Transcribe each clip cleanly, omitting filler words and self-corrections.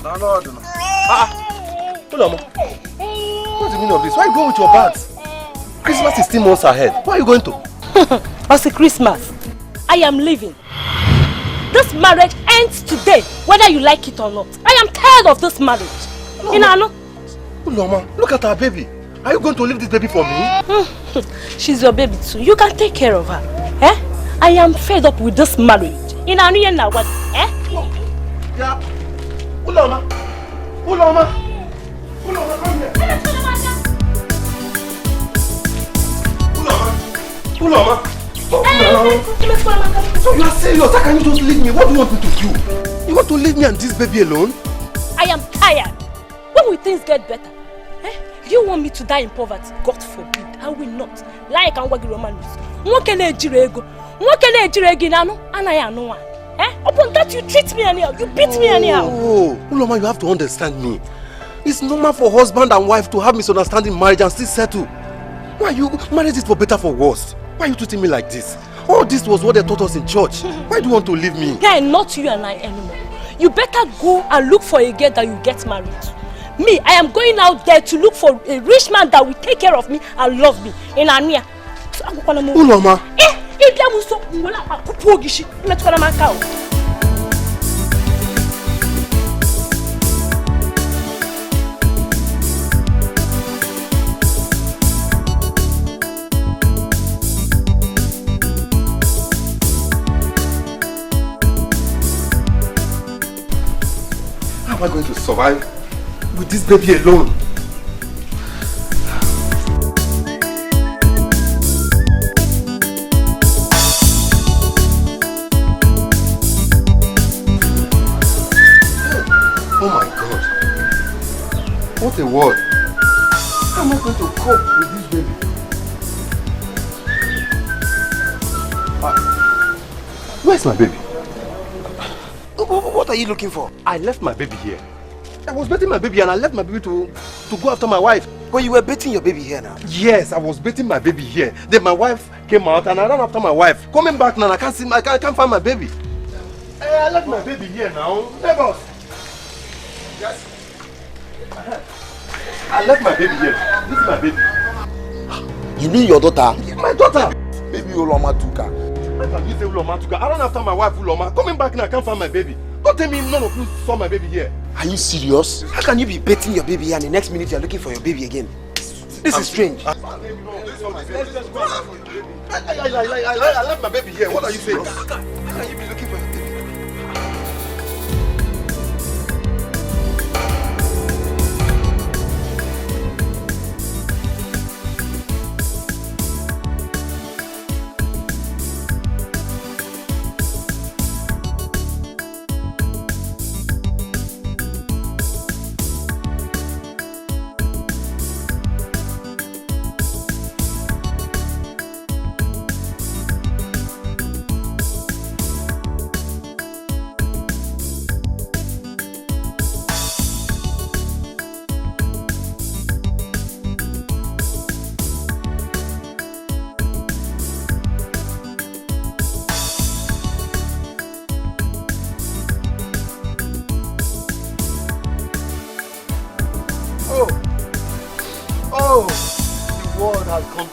No. Uloma, what's the meaning of this? Why are you going with your bags? Christmas is 3 months ahead. Where are you going to? What's the Christmas? I am leaving. This marriage ends today, whether you like it or not. I am tired of this marriage. Uloma, look at our baby. Are you going to leave this baby for me? She's your baby too. You can take care of her. Eh? I am fed up with this marriage. What? Eh? Yeah. Uloma, come here. Uloma. So you are serious? How can you just leave me? What do you want me to do? You want to leave me and this baby alone? I am tired. When will things get better? Eh? Do you want me to die in poverty? God forbid. I will not. Like Nwankwo Romance. Upon that you treat me anyhow. You beat me anyhow. Oh, Uloma, you have to understand me. It's normal for husband and wife to have misunderstanding in marriage and still settle. Why you marriage is for better for worse? Why are you treating me like this? All this was what they taught us in church. Why do you want to leave me? Yeah, not you and I anymore. You better go and look for a girl that you get married to. Me, I am going out there to look for a rich man that will take care of me and love me. In Ania. Uloma. How am I going to survive with this baby alone? Oh my God. What a word. How am I going to cope with this baby? Where's my baby? What are you looking for? I left my baby here. I was betting my baby and I left my baby to go after my wife. But you were betting your baby here now? Yes, I was betting my baby here. Then my wife came out and I ran after my wife. Coming back now, I can't find my baby. I left my baby here now. Lagos. Yes. I left my baby here. This is my baby. You mean your daughter? My daughter. Baby Uloma Tuka. How can you say Uloma Tuka? I ran after my wife Uloma. Coming back now, I can't find my baby. Don't tell me none of you saw my baby here. Are you serious? How can you be betting your baby here and the next minute you are looking for your baby again? This is strange. I left my baby here. What are you saying? How can you be looking for your baby?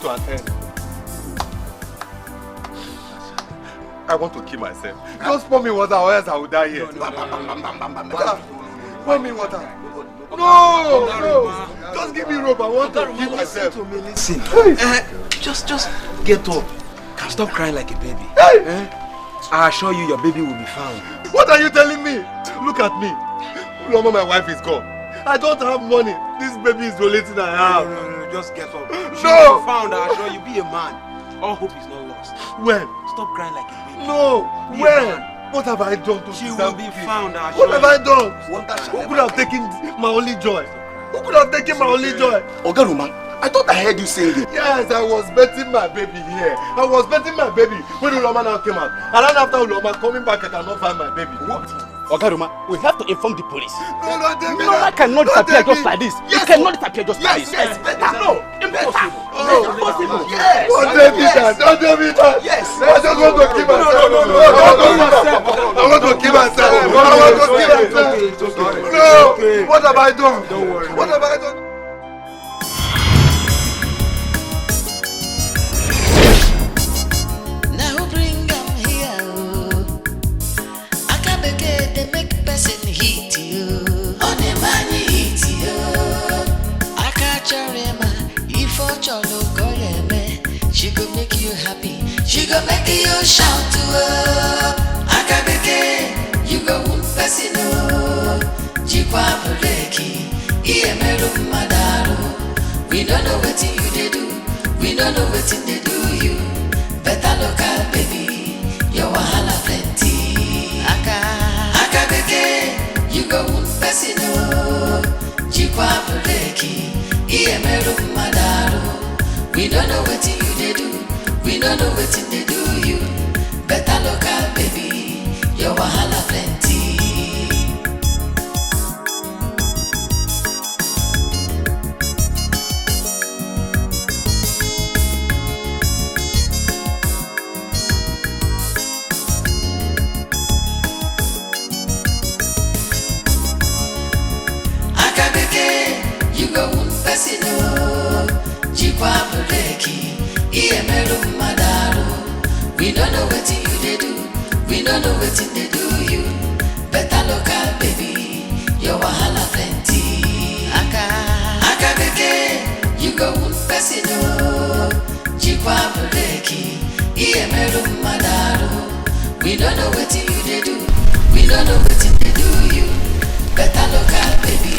To an end. I want to kill myself. Just pour me water or else I will die here. Pour me water. No! Just give me rope. I want to kill myself. Listen. Just get up. Stop crying like a baby. I assure you your baby will be found. What are you telling me? Look at me. Uloma, my wife is gone. I don't have money. This baby is the only thing I have. No, just get up. She No! will be found, I assure you. Be a man. All hope is not lost. When? Stop crying like a baby. No! Be When? What have I done to She deserve will be this? found, I assure What have I done? you. Who could have taken my only joy? Who could have taken my only joy? Ogaruma, I thought I heard you saying it. Yes, I was betting my baby here. I was betting my baby when Uloma now came out. And then after Uloma coming back, I cannot find my baby. What? Ogaruma, we have to inform the police. No, Uloma cannot disappear just like this. It cannot disappear just like this. Yes, better. No, impossible. Impossible. Yes. Don't tell me that. Don't tell me that. Yes. I just want to kill myself. I want to kill myself. No! What have I done? Don't worry. What have I done? Now bring them here. I can't begin to make person hit you. On the money hit you. I can't remember if I cholo go she go make you happy. She go make you shout to her. I can't begin. You go person Jikwa Bureki. IMLOH Madaru. We don't know what you they do. We don't know what they do you. Better local baby. Your wahala plenty. Aka beke. You go person Jikwa Bureki. IMLOH Madaru. We don't know what you they do. We don't know what they do you. Better local baby. Your wahala plenty. Akabeke, you go person Jikwa Bureki, IMLOH Madaru. We don't know what you they do. We don't know what they do you. Better local baby, your wahala plenty. Akabeke, you go person Jikwa Bureki, IMLOH Madaru. We don't know what you they do. We don't know what they do you. Better local baby,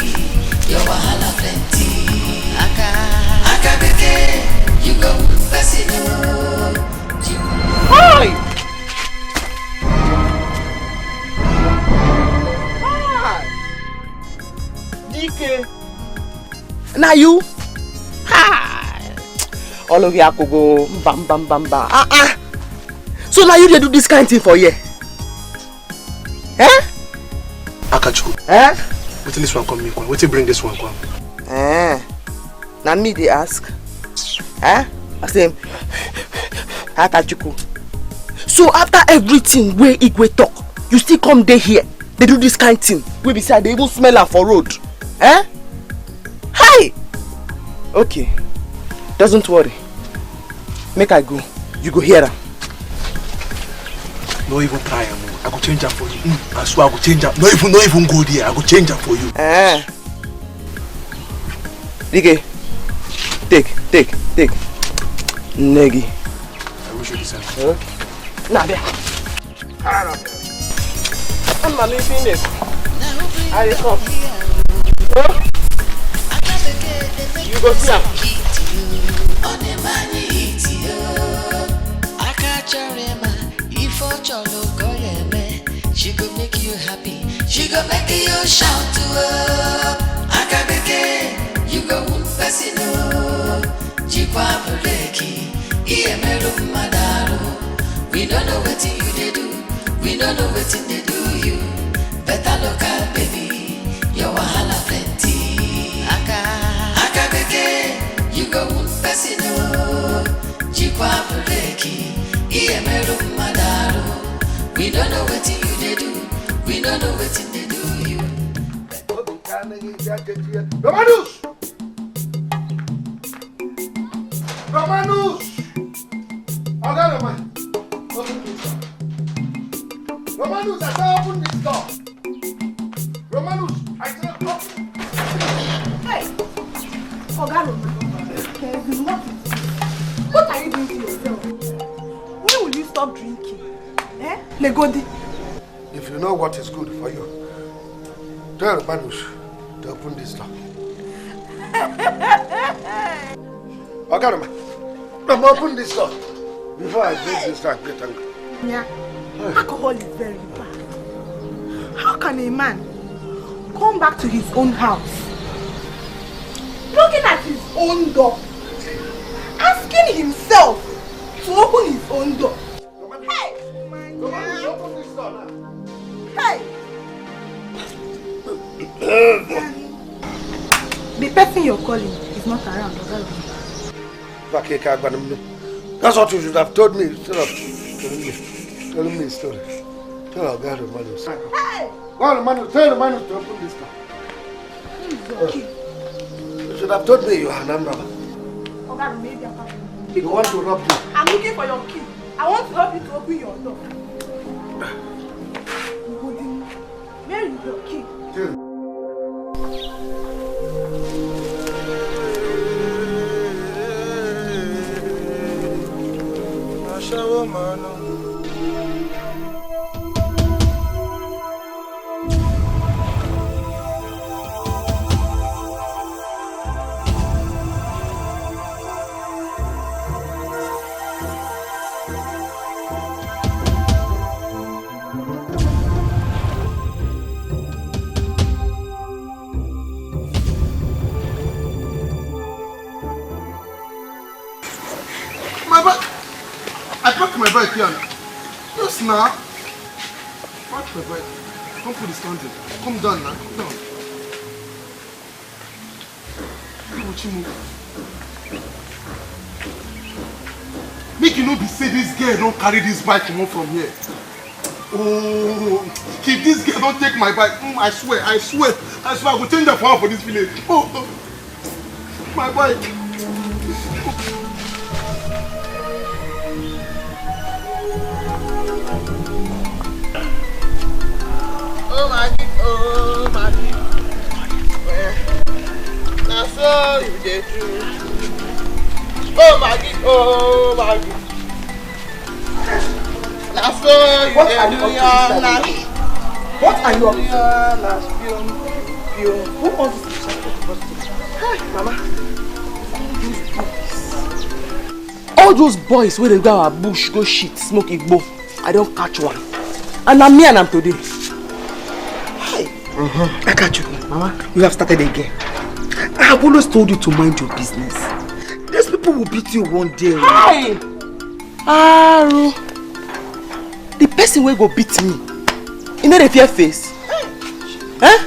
your wahala plenty. Akabeke, you go person. Hi! Dikeh. Now you? Hi! All of you could go bam bam bam bam. So now you do this kind of thing for you? Eh? Akachu. Eh? Wait till this one come, wait till bring this one come. Eh? Now me they ask. Eh? I say, Akachuku. So after everything where Igwe talk, you still come there here. They do this kind of thing. We beside they even smell her for road. Eh? Hi! Okay. Doesn't worry. Make I go. You go here. No even try, I go change her for you. I swear I go change her. No even go there. I go change her for you. Eh? Dikeh. Take. Negi. I wish you the same. Okay. Nah, there. I'm not leaving it. I come. You go see her. On the money hit you. Akacharema, if I cholo go yeme, she go make you happy. She go make you shout to her. Akabeke, you go person. Jikwa Bureki, IMLOH Madaru. We don't know what you they do. We don't know what they do you. Better local baby, your wahala plenty. Akabeke, you go person. Jikwa Bureki, IMLOH Madaru. We don't know what you they do. We don't know what they do you. Romanus! Romanus! Okay, Roman. Open this door. Romanus, I said open this door. Romanus, I said open. Hey! Oga Roman, what are you doing to yourself? When will you stop drinking? Eh? Legodi. If you know what is good for you, tell Romanus to open this door. Okay, Roman. Open this door before I break this door and get angry. Yeah. Alcohol is very bad. How can a man come back to his own house, knocking at his own door, asking himself to open his own door? Hey! Roman, open this door now. Hey! The person you're calling is not around. That's what you should have told me instead of telling me a story. Tell our guy Romanus. Hey! Tell the man to open this car. You should have told me you are an umbrella. You want to rob me? I'm looking for your key. I want to help you to open your door. Where is your key? Tell me. My bike here. Yes, now. Watch my bike. Come put this counting. Come down now. Come down. Make you know be say this girl don't carry this bike come from here. Oh, if this girl don't take my bike, I swear, I will change the power for this village. Oh, my bike. Oh my God. That's all you did do. Oh my God. That's all you did do. What are you up to? Who wants to check the Hey, Mama. All those boys where they go our bush, go shit, smoke igbo. I don't catch one. And I'm me and I'm today. I catch you. Mama, you have started again. I have always told you to mind your business. These people will beat you one day. Hi! Aru. The person will go beat me. You know the fear face? Eh?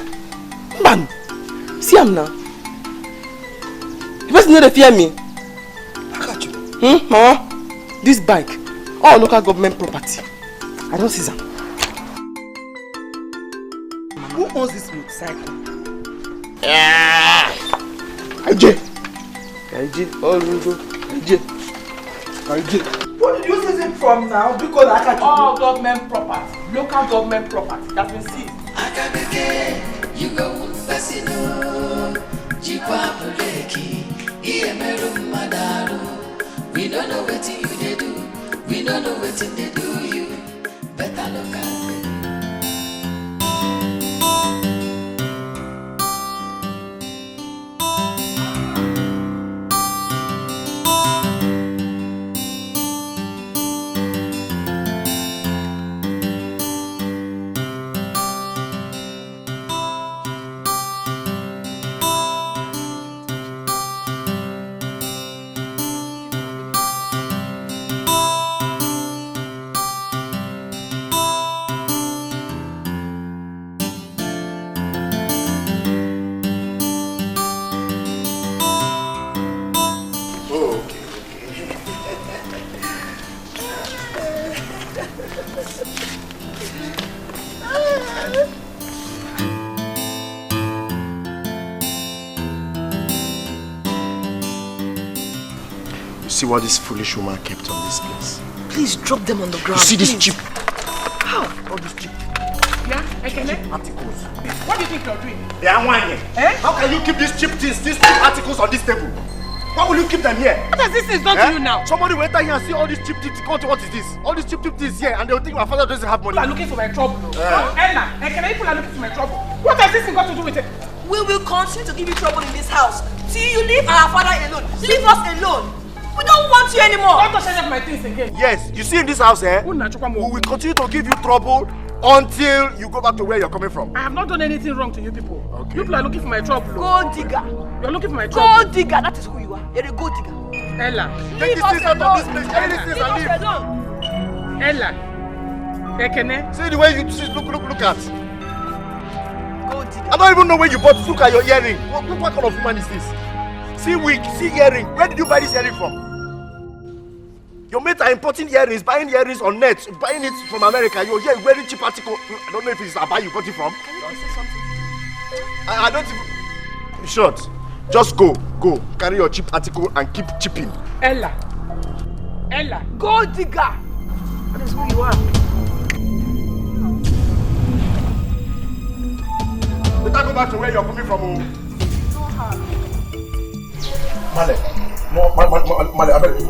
Man, see him now. The person know the fear me. I got you. Mama, this bike, all local government property. I don't see them. Who owns this motorcycle? IJ. What did you seize it from now? Because I can't. All government property, local government property that's been seized. Akabeke, you go Fasino, Jikwa Buleki, Iemeru Madaru. We don't know what you they do, we don't know what they do you. Better look at it. See what this foolish woman kept on this place. Please drop them on the ground. You see this please. cheap? How? All these cheap Yeah, I can. articles. What do you think you're doing? They are whining. Eh? How can you keep these cheap things, these cheap articles on this table? Why will you keep them here? What has this thing done to you now? Somebody will enter here and see all these cheap things. What is this? All these cheap things here, and they will think my father doesn't have money. People are looking for my trouble. Ella, people are looking for my trouble. What has this thing got to do with it? We will continue to give you trouble in this house till you leave our father alone. Leave us alone. We don't want you anymore. Don't touch any of my things again. Yes, you see in this house, we will continue to give you trouble until you go back to where you're coming from. I have not done anything wrong to you people. Okay. You people are looking for my trouble. Gold digger. You're looking for my trouble. Gold digger, that is who you are. You're a gold digger. Ella. Take these things out of this place. Carry these things and leave. Ella. Ekene. See the way you see, look at. Gold digger. I don't even know where you bought. Look at your earring. What kind of woman is this? See wig, see earring. Where did you buy this earring from? Your mates are importing earrings, buying earrings on net, buying it from America. You're here wearing cheap article. I don't know if it's Aba you got it from. Can you say something? I don't even... In short, just go. Carry your cheap article and keep chipping. Ella, gold digger. That is who you are. Better go back to where you're coming from. Male,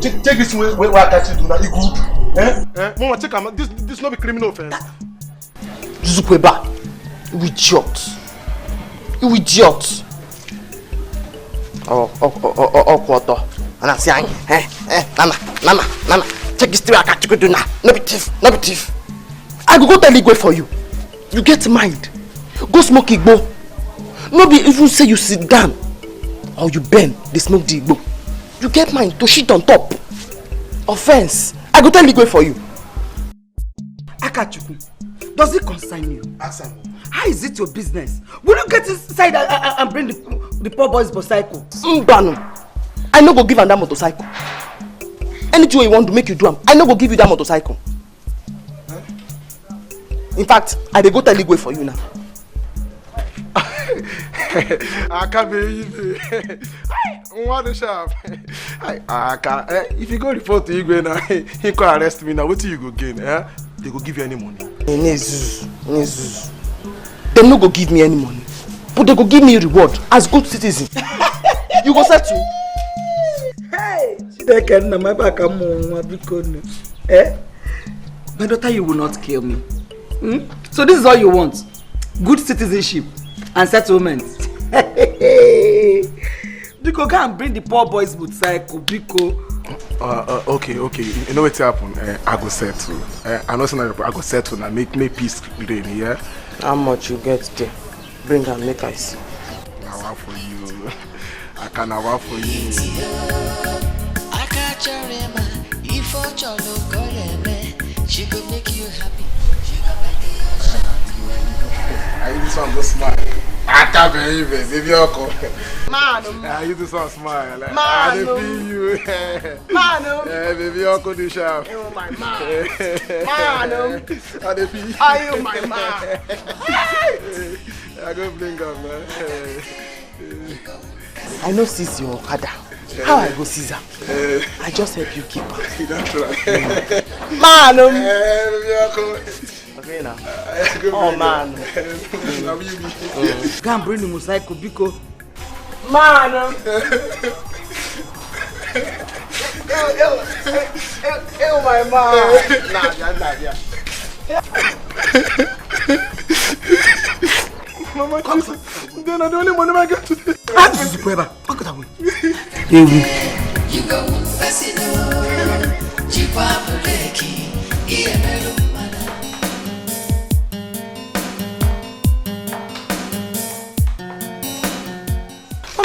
take this way I catch you do that. You good? Mama, take him. This not be criminal offense. Zukweba, you idiot. You idiot. Oh, quarter. And I say, Nana, take this way I catch you do now. No be thief. I go tell Igwe for you. You get mind. Go smoke Igbo. No be even say you sit down or you bend, they smoke the Igbo. You get mind to shit on top. Offense. I go tell Igwe for you. Akachuku, does it concern you? Answer. How is it your business? Will you get inside and bring the poor boy's motorcycle? Mbano. I no go give am that motorcycle. Anything you want to make you do am, I no go give you that motorcycle. In fact, I dey go tell Igwe for you now. I can't believe it. What a sharp. If you go report to Igwe now, he can arrest me now. What do you go gain? They go give you any money. Nezus. They no go give me any money, but they go give me a reward as good citizen. You go settle. Hey, Dikeh, na my back am on. My daughter, you will not kill me. So this is all you want? Good citizenship and settlement. Biko, go and bring the poor boy's motorcycle, Biko. Okay. You know what's happen? I go settle. I know something. I go settle and make peace reign. Yeah. How much you get there? Bring and make I see. I want for you. I can work for you. She could make you happy. I use some to smile. I can't believe it. If you're Man, I use this one smile. Man, I feel you. Man, baby, you're going to shout. Oh my man. Man, I feel you. are you my man? I go blink up, man. I know seize your Okada. How I go seize her? I just help you keep her. That's right. Man, Okay now. Oh man. Go and bring the motorcycle, Biko. Man. Oh my man. Nah. Mama, then I don't only money I get today. This is Zukweba. Look at that way. You go fascino, Chibabuleki, ILLOH.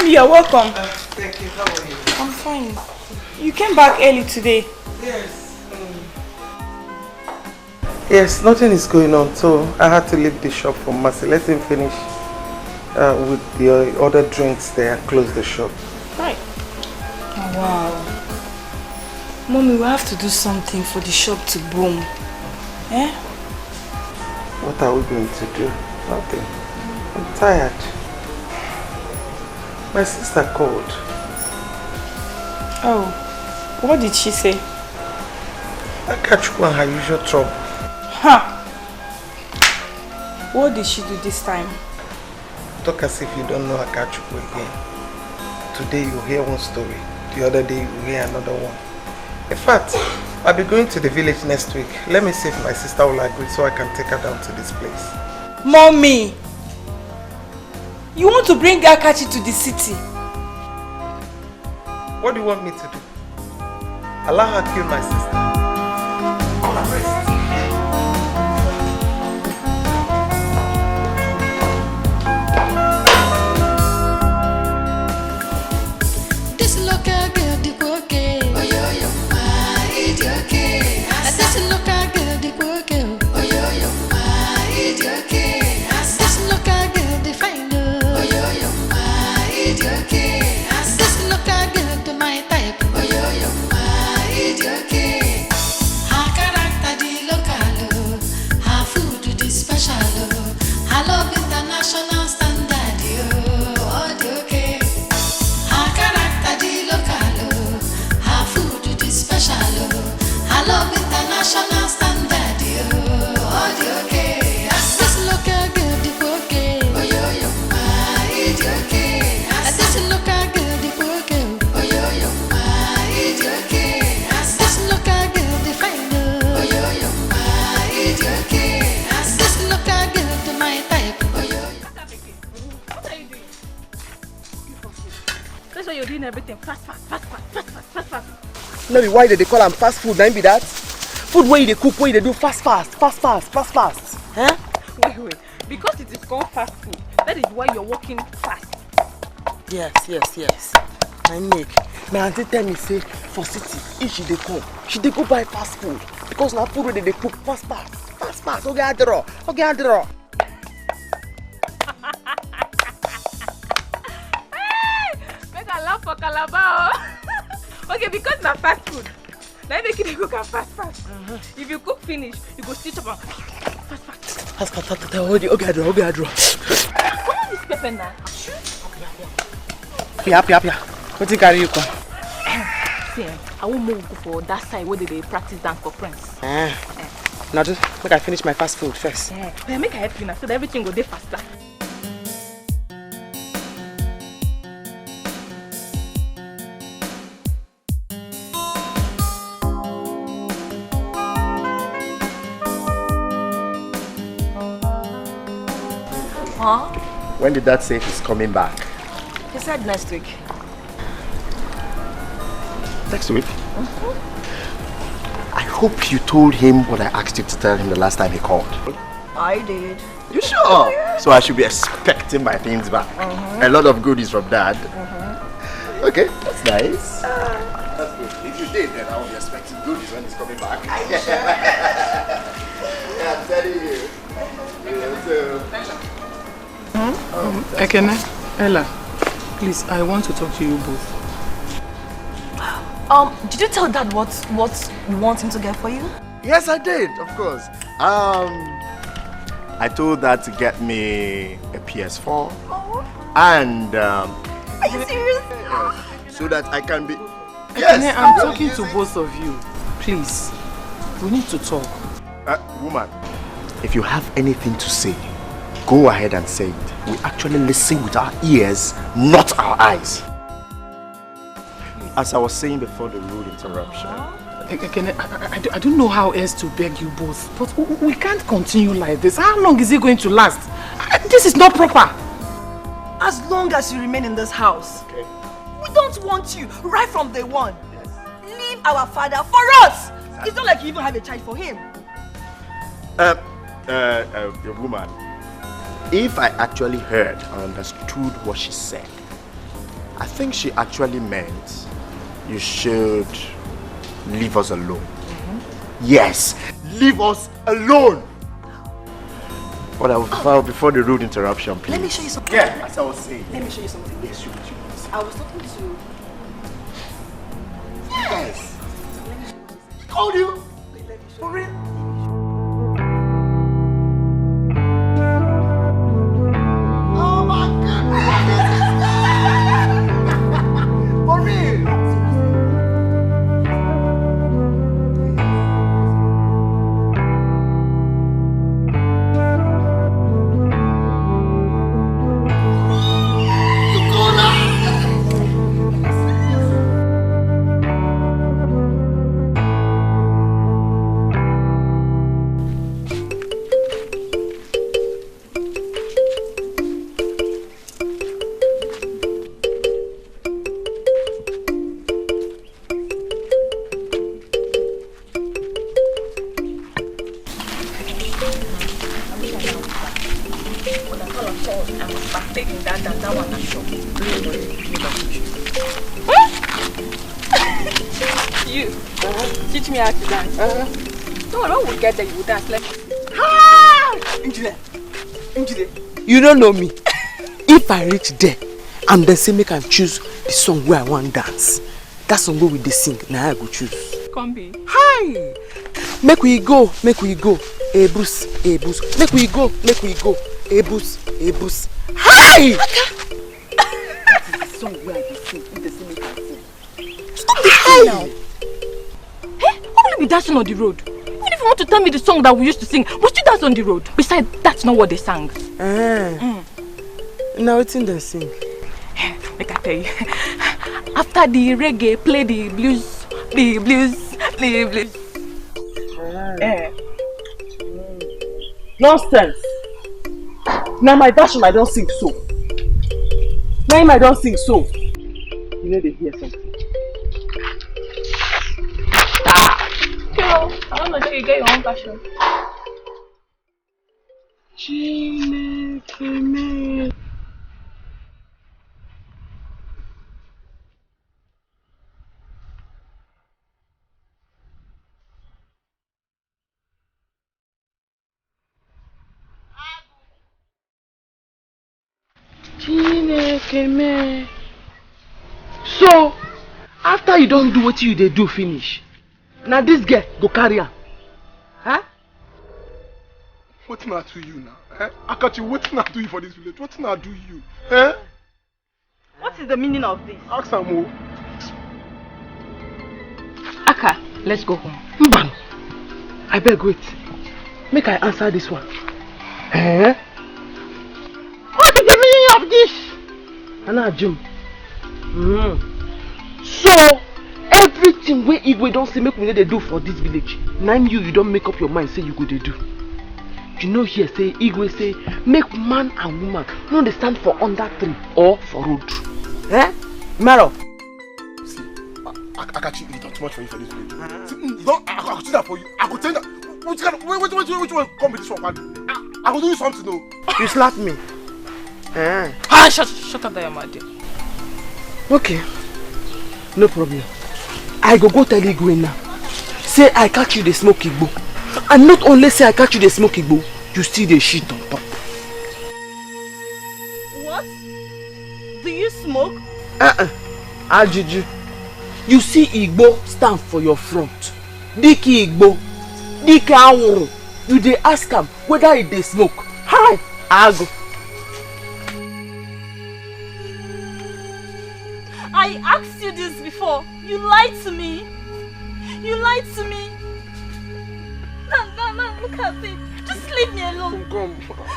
You're welcome. Thank you. How are you? I'm fine. You came back early today. Yes, nothing is going on, so I had to leave the shop for Mercy. Let him finish with the other drinks there and close the shop. Right. Oh, wow. Mommy, we have to do something for the shop to boom. Eh? What are we going to do? Nothing. I'm tired. My sister called. Oh, what did she say? I catch you on her usual trouble. Huh. What did she do this time? Talk as if you don't know Akachuku again. Today you hear one story, the other day you hear another one. In fact, I'll be going to the village next week. Let me see if my sister will agree so I can take her down to this place. Mommy! You want to bring Nkechi to the city? What do you want me to do? Allow her kill my sister. This local girl, the okay. Oh, yo, my idiot. This local girl, the okay. Oh, yo, my idiot. This local girl, the fine. Oh, yo, my idiot. This local girl, the my type. Oh, yo, my idiot. cooking everything fast. No be why they call them fast food, now be that? Food where they cook, where they do fast. Huh? Wait. Because it is called fast food, that is why you're working fast. Yes. My Nick, my auntie tell me say for city, if she dey go buy fast food. Because now food where they cook fast. Okay, I draw. Make a laugh for Calabar. Okay, because na fast food. Now make it cook and fast. If you cook finish, you go stitch up and fast. Okay, I draw. Come on, this pepper now. Pia. What you carry you come? See, I won't move for that side where they practice dance for friends. Now just make I finish my fast food first. Make I help you now so that everything go there faster. Huh? When did Dad say he's coming back? He said next week. Next week? I hope you told him what I asked you to tell him the last time he called. I did. You sure? So I should be expecting my things back. A lot of goodies from Dad. Okay, that's nice. That's good. If you did, then I will be expecting goodies when he's coming back. Yeah, I'm telling you. Ekene, Ella, please, I want to talk to you both. Did you tell Dad what you want him to get for you? Yes, I did, of course. I told Dad to get me a PS4 and Are you serious? so that I can be. Ekene, I'm talking to both of you. Please, we need to talk. Woman, if you have anything to say, go ahead and say it. We actually listen with our ears, not our eyes. As I was saying before the rude interruption. Ekene, I don't know how else to beg you both, but we can't continue like this. How long is it going to last? This is not proper. As long as you remain in this house. Okay. We don't want you right from day one. Yes. Leave our father for us. It's not like you even have a child for him. Woman, if I actually heard or understood what she said, I think she actually meant you should leave us alone. Yes, leave us alone. But before the rude interruption, please. Let me show you something. Yeah, as I was saying. Let me show you something. Yes, you. I was talking to... Yes. Called you. For real. Oh my goodness. For real. You teach me how to dance. No, when we get there, you will dance like. You don't know me. If I reach there and then say make I choose the song where I want dance, that song where we dey sing, now I go choose. Come be. Hi! Make we go. Hey Bruce. Make we go. Hey Bruce. Hi! The song where I dey sing, if they say make I sing. Stop this thing now. Hey, how will you be dancing on the road? Even if you want to tell me the song that we used to sing, must you dance on the road? Besides, that's not what they sang. Now it's in the sing. Make I tell you. After the reggae, play the blues. Nonsense. Now my version I don't sing so. You know they hear something. Hello, I don't know if you get your own passion. Chineke. Chineke. So, after you don't do what you they do finish, now this girl go carry her. Huh? What not do you now? Eh? Akachi, what not do you for this village? What not do you? Eh? What is the meaning of this? Ask her more. Aka, let's go home. Mban, I beg wait. Make I answer this one. Eh? What is the meaning of this? Anna Jim. So everything we Igwe don't say make we they do for this village. Now you don't make up your mind say you go they do. You know here say Igwe say make man and woman no they stand for under tree or for road. Eh? Maro. See, Akachi, you don't too much for you for this village. See, you don't. I could do that for you. I could tell you that. Which one come with this one? I will do you something though. You slap me. Eh? Ah, shut up there, my dear. Okay. No problem. I go tell Igwe now. Say I catch you the smoke Igbo. And not only say I catch you the smoke Igbo, you see the shit on top. What? Do you smoke? Ajiju. You see Igbo stand for your front. Dikeh Igbo. Dikeh Awuru. You dey ask him whether he dey smoke. Hi, Ago. I asked you this before. You lied to me. You lied to me. No, look at it. Just leave me alone. Come.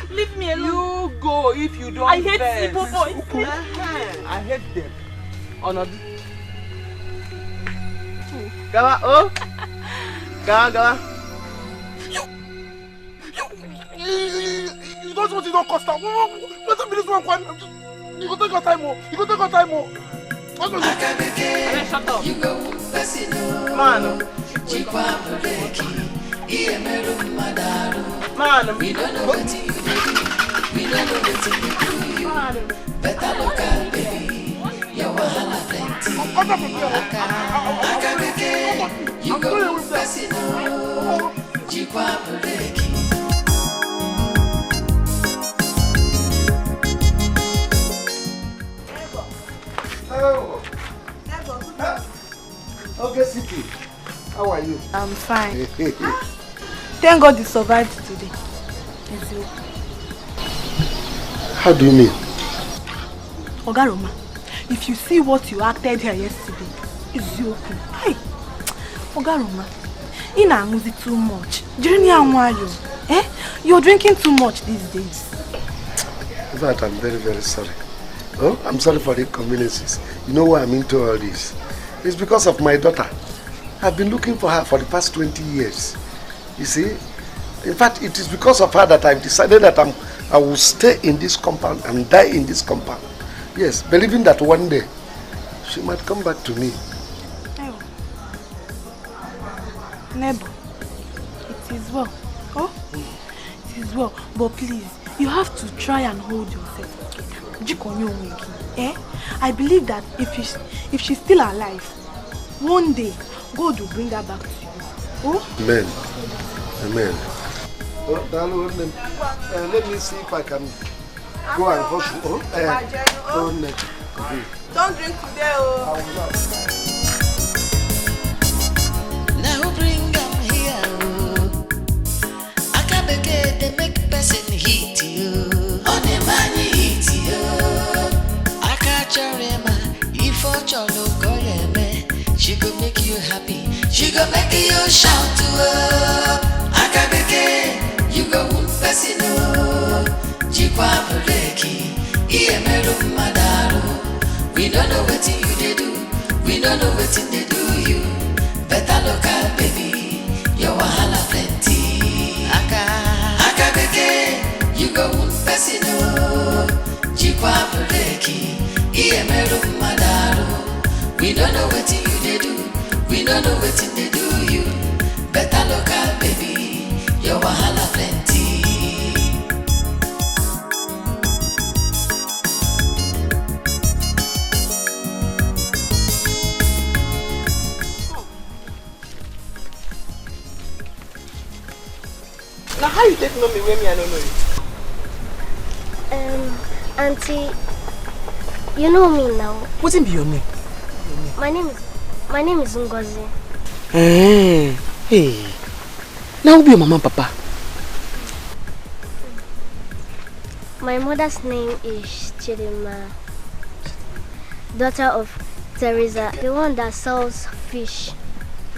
Leave me alone. You go if you don't. I hate Igbo boys. I hate them. Honored. Gawa, oh. Gawa. You don't want to don't cost out. Let me this one. You go take your time more. You go take your time more. Shut up. Man. Man. We don't know what you do. We don't know what you do. Better look at baby. Your wahala plenty. Akabeke, you go fasino. Jikwa breki. Okay, Siki. How are you? I'm fine. Thank God you survived today. How do you mean? Ogaroma, if you see what you acted here yesterday, it's okay. Hey, Ogaroma, you know I'm too much. Eh? You're drinking too much these days. In fact, I'm very, very sorry. Oh, I'm sorry for the inconveniences. You know why I'm into all this? It's because of my daughter. I've been looking for her for the past 20 years. You see? In fact, it is because of her that I've decided that I will stay in this compound and die in this compound. Yes, believing that one day she might come back to me. Neighbor, it is well. Oh? It is well. But please, you have to try and hold yourself. Eh? I believe that if she's still alive, one day God will bring her back to you. Oh? Amen. Amen. Oh, let me see if I can go and hustle. Don't drink today, oh. Now bring them here. Akabeke, they make person hit you. On the money hit you. Akacharema, if for cholo koyeme, she go make you happy. She go make you shout to her. Akabeke, you go person oh. Jikwa breki, iemero madaru. We don't know what you they do. We don't know what they do you. Better look at baby. Your wahala plenty. Akabeke, you go person oh. Jikwa breki, iemero madaru. don't know wetin they do you. Better local baby, your wahala plenty. Now how you take know me when me I don't know it? Auntie, you know me now. What's be your name? My name is Ngozi. Hey. Now who be your mama and papa? My mother's name is Chidima, daughter of Teresa, the one that sells fish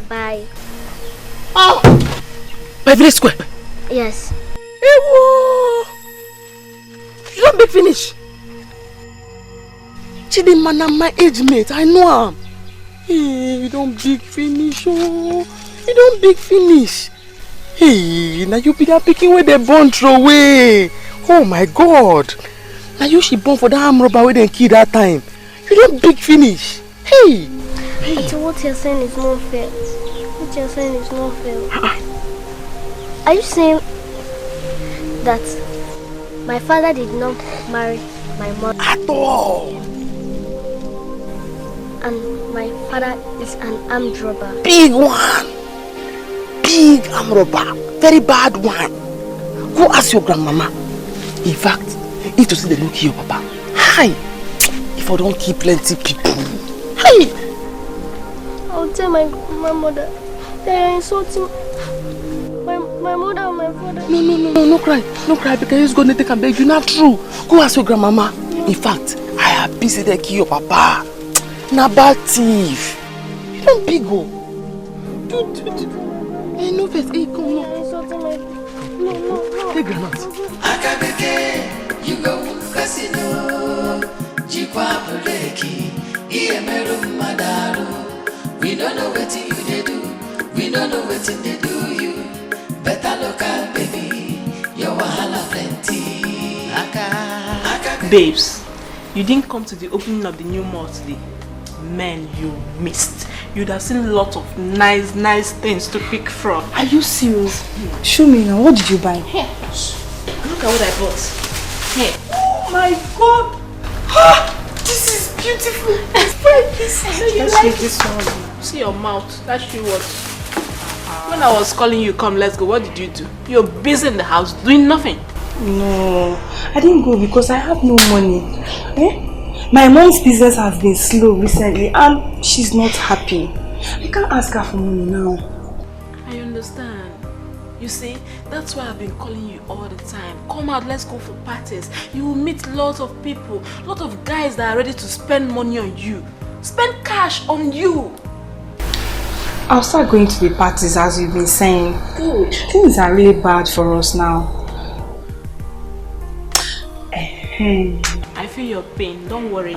by Village Square. Yes. Ewo! You don't big finish. Chidima na my age mate, I know him. Hey, you don't big finish, oh. You don't big finish. Hey, now you be that picking where they born throw away. Oh my God. Now you she born for that arm robber where they kill that time. You don't big finish. Hey. Auntie, what you're saying is not fair. What you're saying is not fair. Are you saying that my father did not marry my mother? At all. And my father is an armed robber. Big one. Big armed robber. Very bad one. Go ask your grandmama. In fact, if you see the look here, papa. Hi. If I don't keep plenty people. Hi. I'll tell my mother. They are insulting my mother and my father. No cry. No cry because he's going to take a beg you. Not true. Go ask your grandmama. In fact, I have busy there kill your papa. Na bad thief. You don't big go. Hey, no face. Hey, come on. No. Take granite. Akabeke, you go casino. Jikwa buleki, iemeru madaru. We don't know what you they do. We don't know what they do you. Better local baby, your wahala plenty. Babes, you didn't come to the opening of the new mall today. Man, you missed. You'd have seen lots of nice things to pick from. Are you serious? Show me now. What did you buy? Here. Look at what I bought. Here. Oh my God! This is beautiful. Let's like this one. See your mouth. That's you what. When I was calling you, come, let's go. What did you do? You're busy in the house doing nothing. No, I didn't go because I have no money. My mom's business has been slow recently and she's not happy. I can't ask her for money now. I understand. You see, that's why I've been calling you all the time. Come out, let's go for parties. You will meet lots of people, lots of guys that are ready to spend money on you. Spend cash on you. I'll start going to the parties as you've been saying. Good. Things are really bad for us now. I feel your pain, don't worry.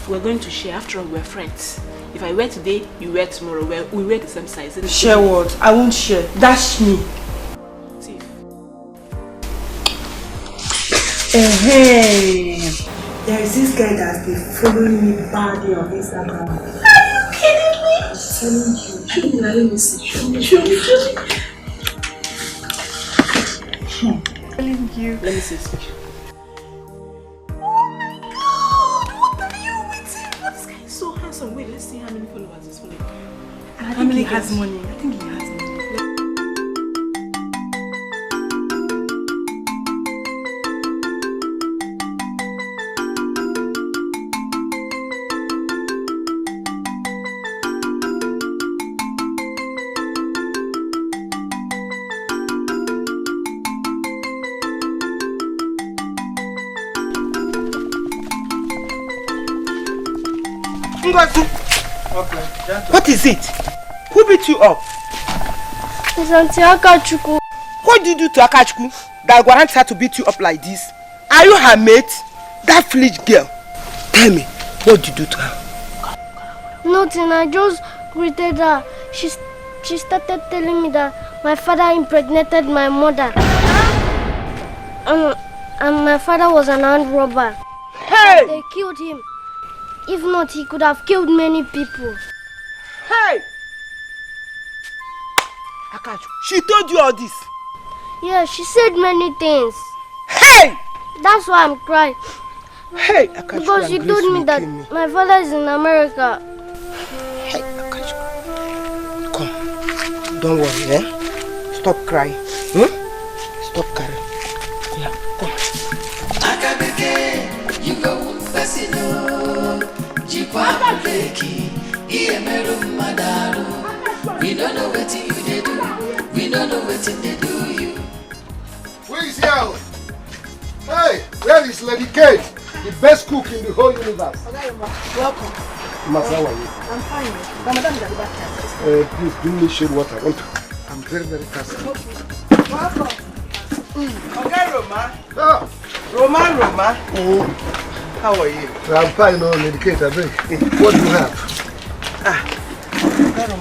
We're going to share, after all we're friends. If I wear today, you wear tomorrow. We wear the same size. Share what? I won't share. Dash me. Thief. There is this guy that's been following me badly on Instagram. Are you kidding me? I'm telling you. Let me see. Show me. Telling you. Let me see his picture. Wait, let's see how many followers he's following. I think he has money. I think he has money. What is it? Who beat you up? It's Auntie Akachuku. What did you do to Akachuku that warrants her to beat you up like this? Are you her mate? That foolish girl. Tell me, what did you do to her? Nothing, I just greeted her. She started telling me that my father impregnated my mother. And my father was an armed robber. Hey! They killed him. If not, he could have killed many people. Hey! Akachu, she told you all this? Yeah, she said many things. Hey! That's why I'm crying. Hey, Akachu, because she told me that my father is in America. Hey, Akachu. Come. Don't worry, eh? Stop crying. Stop crying. Yeah, come. Akabeke, you go Fasino. Jikwa Bleki, Iemeru Madaru. We don't know what you do. We don't know what they do you. Where is here? Hey, where is Lady Kate? The best cook in the whole universe. Welcome. Masa, how are you? I'm fine. Ramadan is at the back. Please bring me shade water. I'm very, very thirsty. Welcome. Okay, Roma. Ah. Roma. How are you? I'm fine, no, Lady Kate, I beg. What do you have?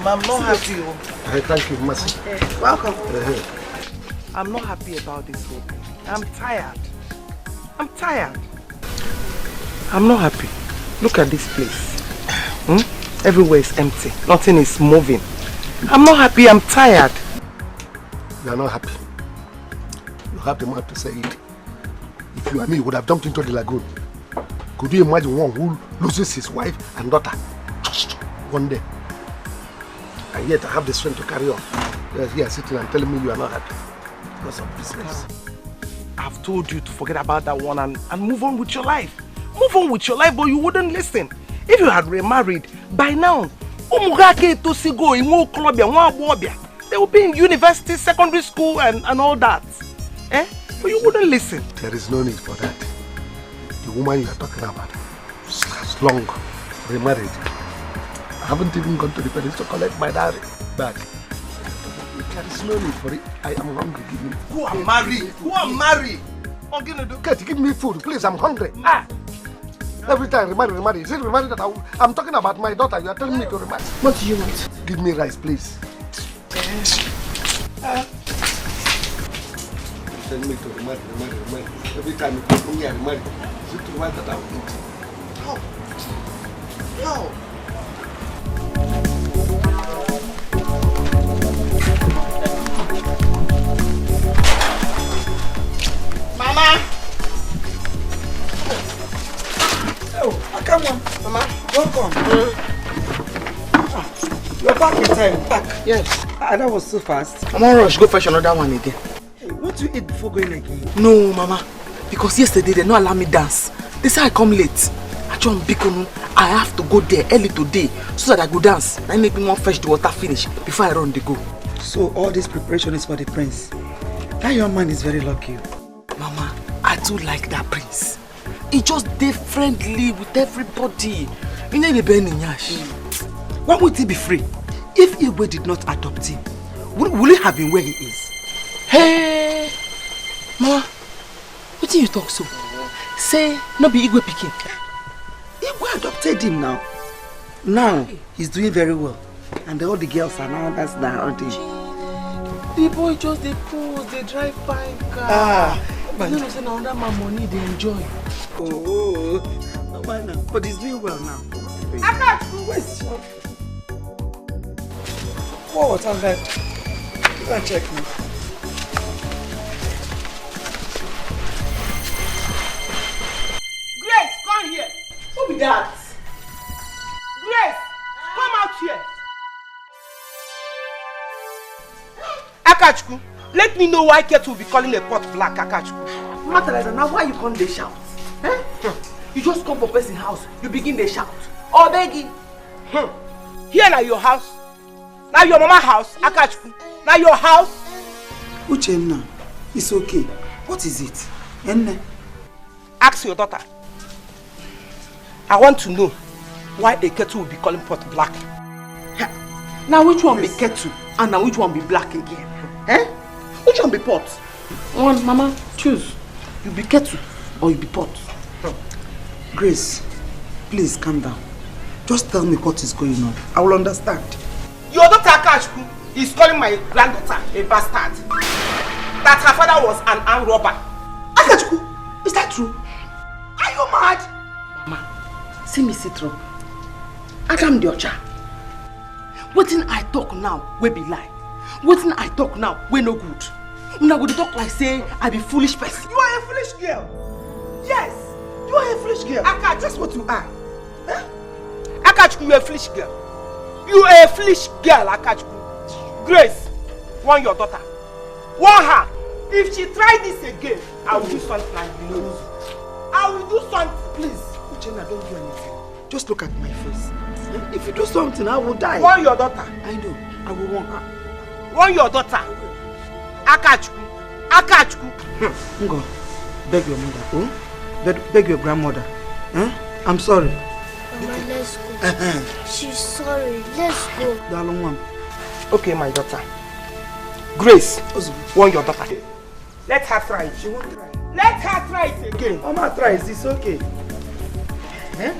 I'm not happy. Thank you, Mercy. Welcome. I'm not happy about this whole thing. I'm tired. I'm not happy. Look at this place. Everywhere is empty. Nothing is moving. I'm not happy. I'm tired. You are not happy. You have the mouth to say it. If you and me would have jumped into the lagoon, could you imagine one who loses his wife and daughter just one day? And yet I have the strength to carry on. You are here sitting and telling me you are not happy because of business. I've told you to forget about that one and move on with your life. Move on with your life, but you wouldn't listen. If you had remarried, by now, they will be in university, secondary school and all that. But you wouldn't listen. There is no need for that. The woman you are talking about has long remarried. I haven't even gone to the parents to collect my dowry back. There is no need for it. I am hungry. Give me. Who are married? What can you do? Kate, give me food, please. I'm hungry. Every time remarry. Is it remarry that I'm talking about my daughter? You are telling me to remarry. What do you want? Give me rice, please. Tell me to remarry. Every time you come here, remarry. Is it the one that I will eat? No. Mama! Oh, come on. Mama, welcome. You're back in time. Back. Yes. That was so fast. I'm on rush. Go fetch another one again. Hey, what do you eat before going again? No, Mama. Because yesterday they not allow me dance. They say I come late. I have to go there early today so that I go dance. I make me want fetch the water finish before I run the go. So all this preparation is for the prince. That young man is very lucky. Mama, I do like that prince. He just dey friendly with everybody. You know the Ben Nyash. Why would he be free? If Igwe did not adopt him, will he have been where he is? Hey, Mama, what do you talk so? Say no be Igwe pikin. Igwe adopted him now. Now he's doing very well, and all the girls are now that's now aren't they? The boy just dey cruise, they drive fine car. But you know say now that my money they enjoy. Oh, but he's doing well now. Where's your... What on that? You can check me. Grace, come here. Who be that? Grace, come out here. Akachku, let me know why Ket will be calling a pot black, Akachku. Matter like that, now why you can't they shout? You just come for person's house, you begin to shout. Oh, begging. Here now your house. Now your mama house, Akachku. Now your house. Uchenna, it's okay. What is it? Enne? Ask your daughter. I want to know why a kettle will be calling pot black. Now which one be kettle and now which one be black again? Which one be pot? One, Mama, choose. You be kettle or you be pot. Grace, please calm down. Just tell me what is going on. I will understand. Your daughter Akachku is calling my granddaughter a bastard. That her father was an armed robber. Akachku, is that true? Are you mad? Mama, see me sit up. Adam Diocha. Wetin I talk now, we be lie. Wetin I talk now, we no good. Una go talk like say I be foolish person. You are a foolish girl. Yes, you are a foolish girl. Aka, that's what you are. Huh? Akachukwu, you are a foolish girl. You are a foolish girl, Akachukwu. Grace, warn your daughter. Warn her. If she try this again, I will do something like you. I will do something. Please. Uchenna, don't do anything. Just look at my face. If you do something, I will die. Warn your daughter. I know. I will warn her. Warn your daughter. Akachukwu. Akachukwu. Ngo, beg your mother. Oh? Beg your grandmother. Huh? I'm sorry. Mama, let's go. She's sorry. Let's go. Okay, my daughter. Grace, warn your daughter. Let her try it. She won't try. Let her try it again. Mama tries. It's okay. Eh?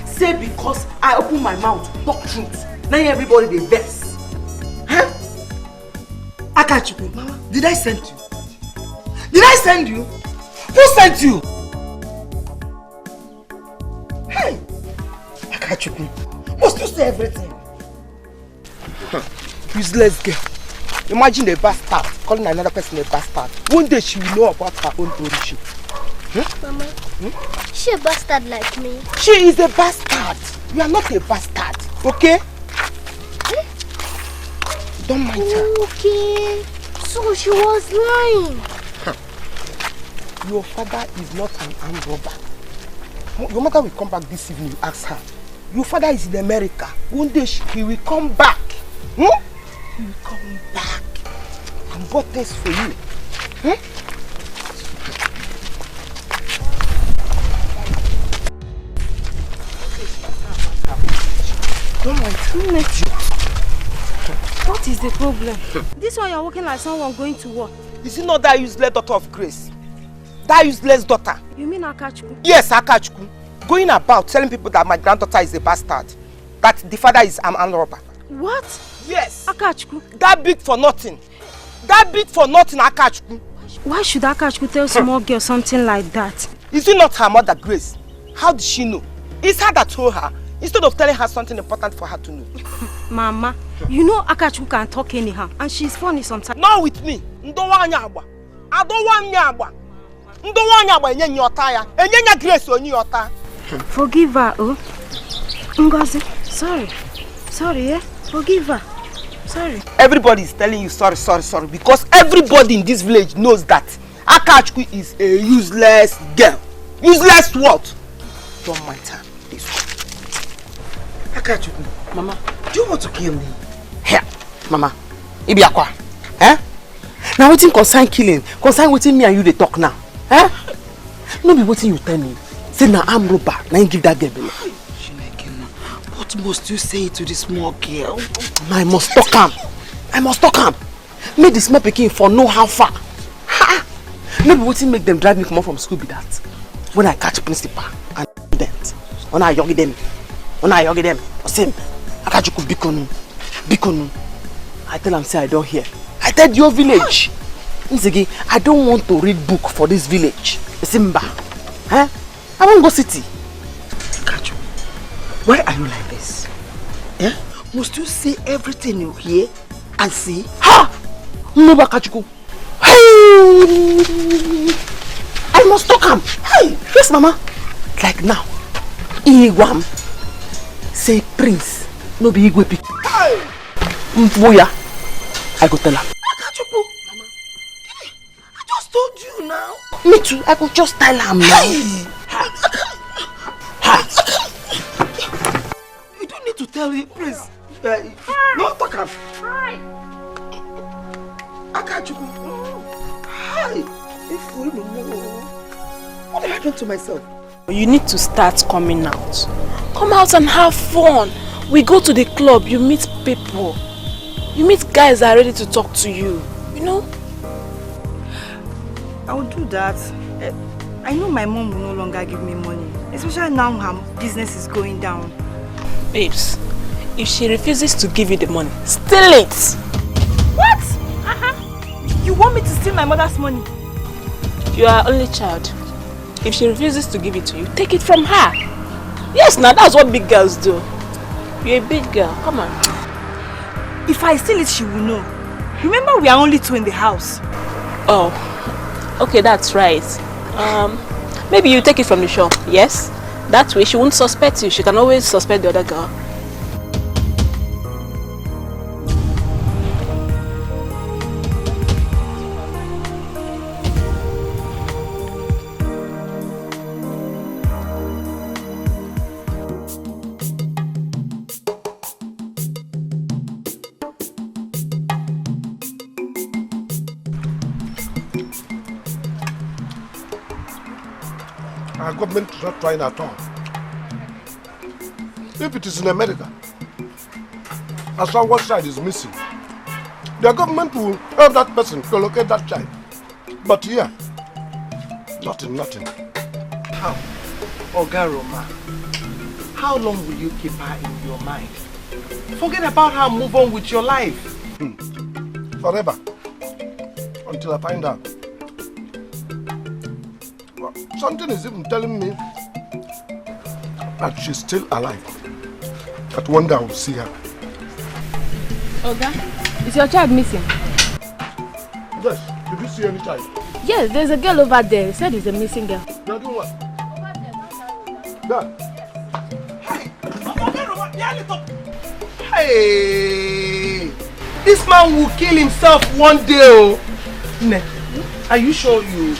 Say because I open my mouth, talk truth. Now everybody they vex. Huh? Akachukwu, Mama, did I send you? Did I send you? Who sent you? Hey, Akachukwu, must you say everything? Useless girl. Imagine a bastard calling another person a bastard. One day she will know about her own origin. Mama, she a bastard like me? She is a bastard. You are not a bastard, okay? Don't mind her. Okay, so she was lying. Your father is not an armed robber. Your mother will come back this evening, you ask her. Your father is in America. One day he will come back. He will come back and bought things for you. Don't mind her. What is the problem? This one you're walking like someone going to war. Is it not that useless daughter of Grace? That useless daughter? You mean Akachukwu? Yes, Akachukwu. Going about telling people that my granddaughter is a bastard. That the father is an armed robber. What? Yes. Akachukwu? That big for nothing. That big for nothing, Akachukwu. Why should Akachukwu tell small girl something like that? Is it not her mother, Grace? How did she know? It's her that told her, instead of telling her something important for her to know. Mama, you know Akachukwu can talk anyhow, and she's funny sometimes. Not with me. I don't want nyagba. Forgive her, oh. Ngozi, sorry. Sorry, yeah? Forgive her. Sorry. Everybody is telling you sorry because everybody in this village knows that Akachukwu is a useless girl. Useless what? Don't mind her. Akachukwu, Mama, do you want to kill me? Here, Mama. Ibiakwa. Eh? Now waiting concern killing. Concern waiting me and you they talk now. Eh? No be waiting you tell me. Say now I'm robber. Now you give that girl belly. What must you say to this small girl? I must talk him. I must talk him. Make the small pikin for know how far. Ha! No be waiting make them drive me come out from school be that. When I catch principal and student. When I yogi them. I say, Akachukwu bikonu. I tell him say I don't hear. I tell your village. I don't want to read book for this village. Simba. Huh? I won't go city. Akachukwu, why are you like this? Eh? Must you say everything you hear and see? Ha! No, Akachukwu. Hey! I must talk him. Hey! Yes, Mama. Like now. Igwam. Say prince. No be Igwe pick. Hey! Mfuya. I go tell her. Akachukwu. Mama. I just told you now. Me too. I could just tell her now. You don't need to tell him, please. No, talk up. Akachukwu. Hi. What have I done to myself? You need to start coming out. Come out and have fun. We go to the club, you meet people. You meet guys that are ready to talk to you. You know? I will do that. I know my mom will no longer give me money. Especially now her business is going down. Babes, if she refuses to give you the money, steal it! What? You want me to steal my mother's money? You are only child. If she refuses to give it to you, take it from her. Yes, now that's what big girls do. You're a big girl. Come on. If I steal it, she will know. Remember, we are only 2 in the house. Oh, okay, that's right. Maybe you take it from the shop, yes? That way she won't suspect you. She can always suspect the other girl. Our government is not trying at all. If it is in America, as far as one child is missing, the government will help that person to locate that child. But here, nothing. How? Oga Roma, how long will you keep her in your mind? Forget about her, move on with your life. Forever. Until I find out. Well, something is even telling me that she's still alive. That one day I will see her. Oga, is your child missing? Yes. Did you see any child? Yes, there's a girl over there. You said it's a missing girl. You're doing what? There. Hey! This man will kill himself one day. Oh. Ne, are you sure you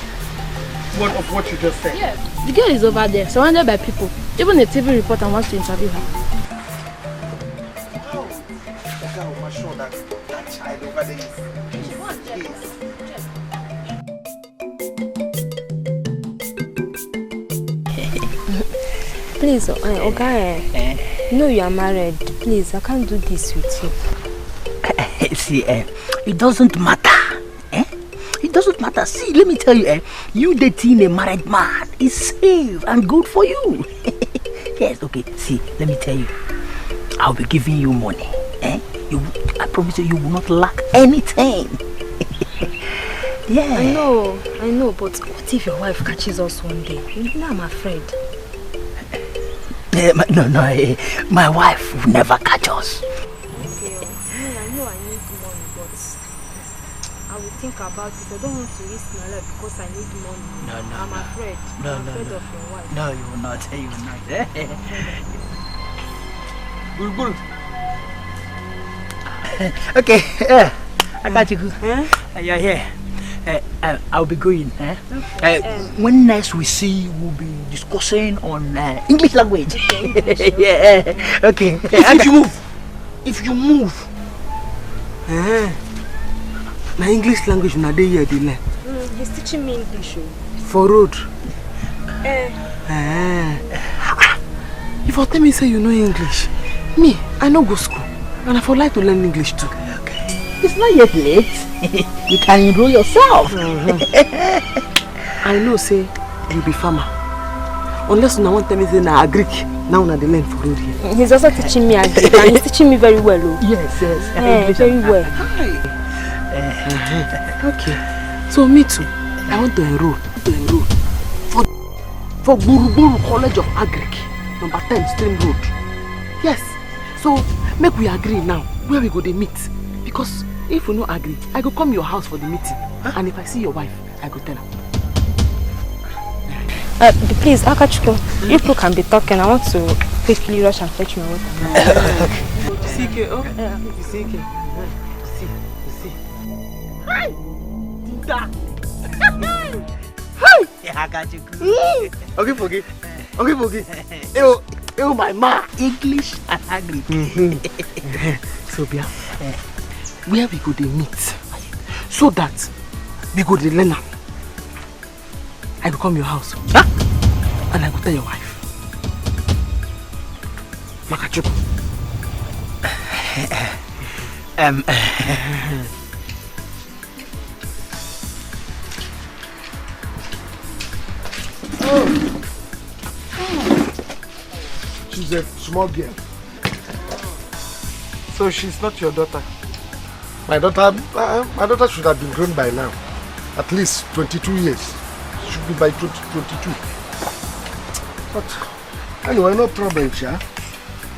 of what you just said? Yes. The girl is over there, surrounded by people. Even a TV reporter wants to interview her. How? I'm sure that child over there is. Please, Oga, you know you are married. Please, I can't do this with you. See, it doesn't matter. It doesn't matter. See, let me tell you, you dating a married man is safe and good for you. Yes, okay. See, let me tell you, I'll be giving you money. I promise you will not lack anything. Yeah. I know, but what if your wife catches us one day? You know I'm afraid. No, my wife will never catch us. Okay, I know I need money, but I will think about it. I don't want to risk my life because I need money. No. I'm afraid. I'm afraid of your wife. No, you will not. You will not. Okay, I got you. You're here. I'll be going. Okay. When next we see, we'll be discussing on English language. Okay, yeah. Okay. If you move, my English language na dey here dey learn. He's teaching me English. For road. If you tell me say you know English, me I no go school, and I for like to learn English too. Okay. It's not yet late. You can enroll yourself. I know, say you be farmer. Unless you want to tell me say na Greek, now na the learn for road here. He's also teaching me Greek, and he's teaching me very well. Yes. Very well. Okay. So me too. I want to enroll for Buruburu College of Agric, number 10 Stream Road. Yes. So make we agree now where we go to meet, because if we no agree, I go come your house for the meeting. And if I see your wife, I go tell her. Please, Akachukwu, you two can be talking. I want to quickly rush and fetch my water. CK, oh? CK. See. Hi! Hi! Yeah, I got you. Okay, forgive. Ew, my ma. English and Agric. So, Bia, where we go to meet, so that we go to learn. I go come your house, and I go tell your wife. Makachukwu. She's a small girl. So she's not your daughter? My daughter should have been grown by now. At least 22 years. She should be by 22. But anyway, no problem, Cha.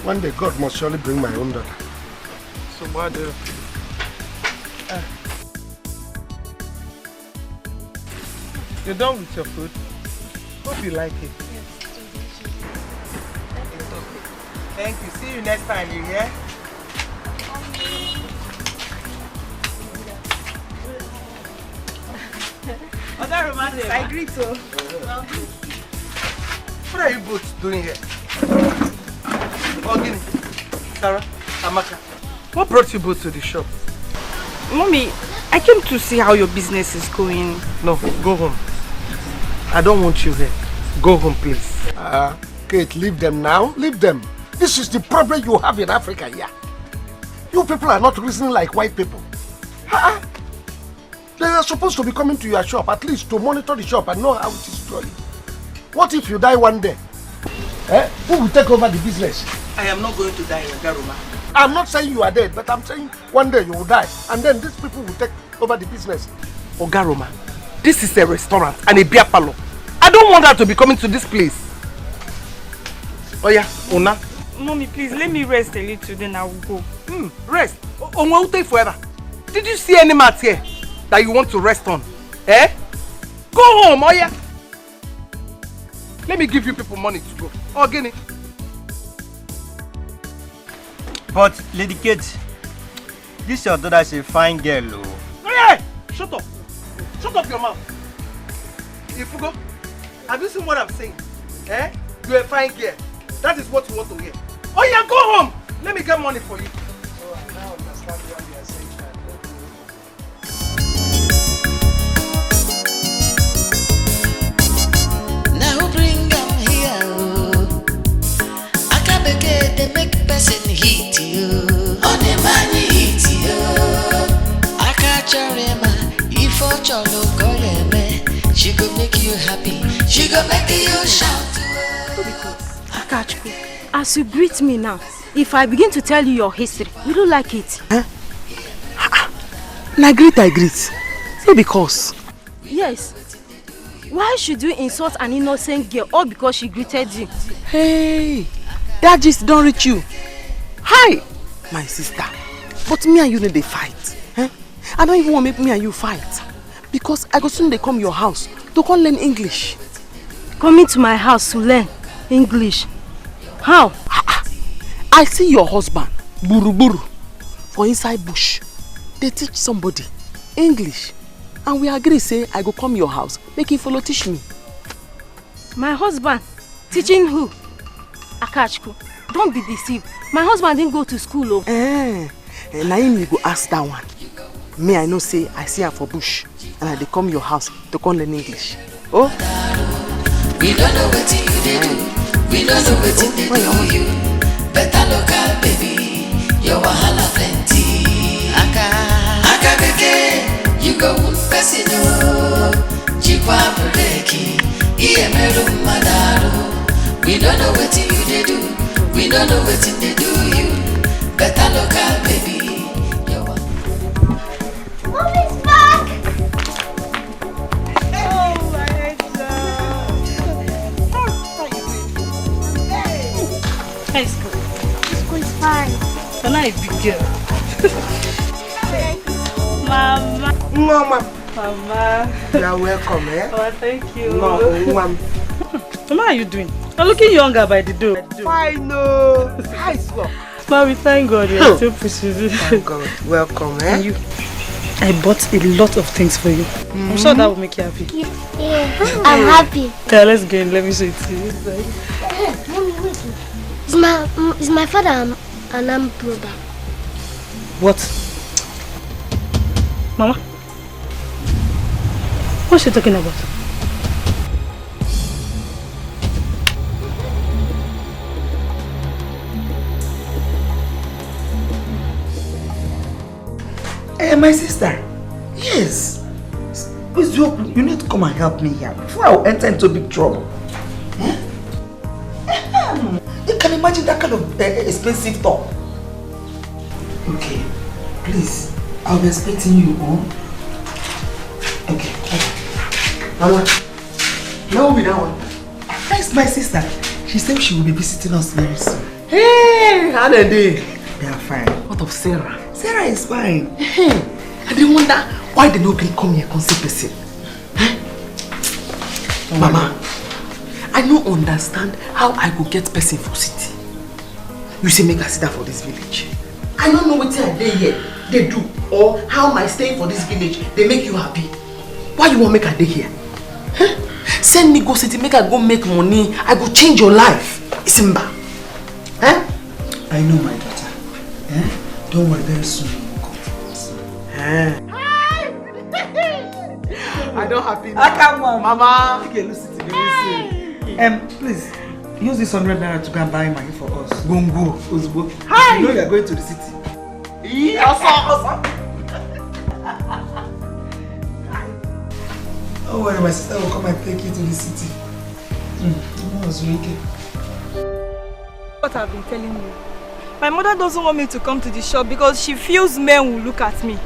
One day God must surely bring my own daughter. So bad. You're done with your food? Hope you like it. Yes, Thank you. See you next time, you hear? Other romantic. I agree to. What are you both doing here? Ogini, Sarah, Amaka. What brought you both to the shop? Mommy, I came to see how your business is going. No, go home. I don't want you here. Go home, please. Kate, leave them now. Leave them. This is the problem you have in Africa here. You people are not reasoning like white people. They are supposed to be coming to your shop at least to monitor the shop and know how it is going. What if you die one day? Who will take over the business? I am not going to die, Ogaruma. I'm not saying you are dead, but I'm saying one day you will die. And then these people will take over the business. Ogaroma, this is a restaurant and a beer parlor. I don't want her to be coming to this place. Oh yeah, Ona. Mommy, please let me rest a little, then I will go. Rest? On what will take forever? Did you see any mat here that you want to rest on? Eh? Go home, oh yeah. Let me give you people money to go. Oh, Guinea. But, Lady Kate, this your daughter is a fine girl, oh. Hey! Shut up! Shut up your mouth! Ifugo, have you seen what I'm saying? Eh? You're a fine girl. That is what you want to hear. Oh yeah, go home! Let me get money for you. Oh, I now understand what you are saying. Now bring them here. I can't begin to make person hit you. On the money hit you. I can't remember if I cholo call she go make you happy. She go make you shout. Akachukwu, as you greet me now, if I begin to tell you your history, you don't like it. Na greet I greet. Say because. Yes. Why should you insult an innocent girl all because she greeted you? Hey, that just don't reach you. Hi, my sister. But me and you need to fight. I don't even want to make me and you fight. Because I go soon they come your house to come learn English. Coming to my house to learn English? How? I see your husband, Buru Buru, for inside bush. They teach somebody English. And we agree say I go come your house, make him follow teach me. My husband? Teaching who? Akachukwu, don't be deceived. My husband didn't go to school. Now you go ask that one. Me, I know say I see her for bush. And I dey come your house to come learn English. Oh? We don't know what you do. We don't know what they do you. Better local baby. Your wahala plenty. Aka beke. You go one person. Chikwa breki. Iye meru madaro. We don't know what you do. We don't know what they do you. Better local baby. Mommy's back! Oh, my love. How are you doing? Hey. School. School is fine. You're not a big girl. Mama. Mama. You are welcome, eh? Oh, thank you. Mama. Mama, how are you doing? You're looking younger by the door. Fine, no. Hi, swap. Mommy, thank God you're still pushing. Thank God. Welcome, eh? And you, I bought a lot of things for you. I'm sure that will make you happy. Yeah, I'm happy. Okay, let's go in. Let me show it to you. Hey, Mommy, wait. Is my father an armed robber? What? Mama? What's she talking about? Hey, my sister. Yes. Please, you need to come and help me here before I will enter into big trouble. You can imagine that kind of expensive talk. Okay, please. I'll be expecting you home. Okay. Mama, now with that one. That's my sister. She said she will be visiting us very soon. Hey, how are they? They are fine. What of Sarah? Sarah is fine. I didn't wonder why they no come here and see person. Mama, I don't understand how I go get person for city. You say make I sit down for this village. I don't know what they here they do or how my staying for this village they make you happy. Why you want make a day here? Send me go city, make I go make money. I go change your life. Simba. I know my daughter. Don't worry, very soon you will come. I don't happy now. Come on, Mama. Okay, listen to me. Please use this 100 naira to go and buy money for us. Gongo, Ozbo. Hi. You know you are going to the city. Yes, don't worry, my sister will come and take you to the city. What I've been telling you. My mother doesn't want me to come to the shop because she feels men will look at me.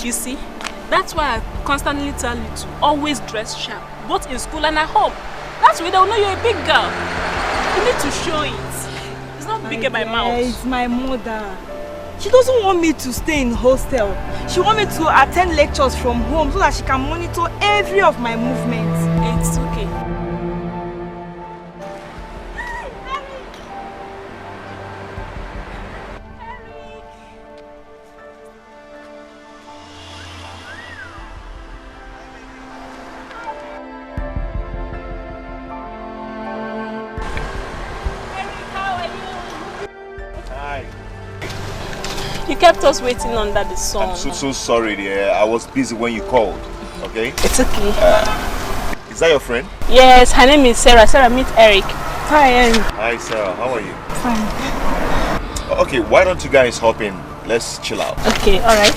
You see, that's why I constantly tell you to always dress sharp, both in school and at home. That's why they'll know you're a big girl. You need to show it. It's not big in my mouth. It's my mother. She doesn't want me to stay in hostel. She wants me to attend lectures from home so that she can monitor every of my movements. It's okay. You kept us waiting under the sun. I'm so sorry, dear. I was busy when you called. Okay? It's okay. Is that your friend? Yes, her name is Sarah. Sarah, meet Eric. Hi, Eric. Hi, Sarah. How are you? Fine. Okay, why don't you guys hop in? Let's chill out. Okay, alright.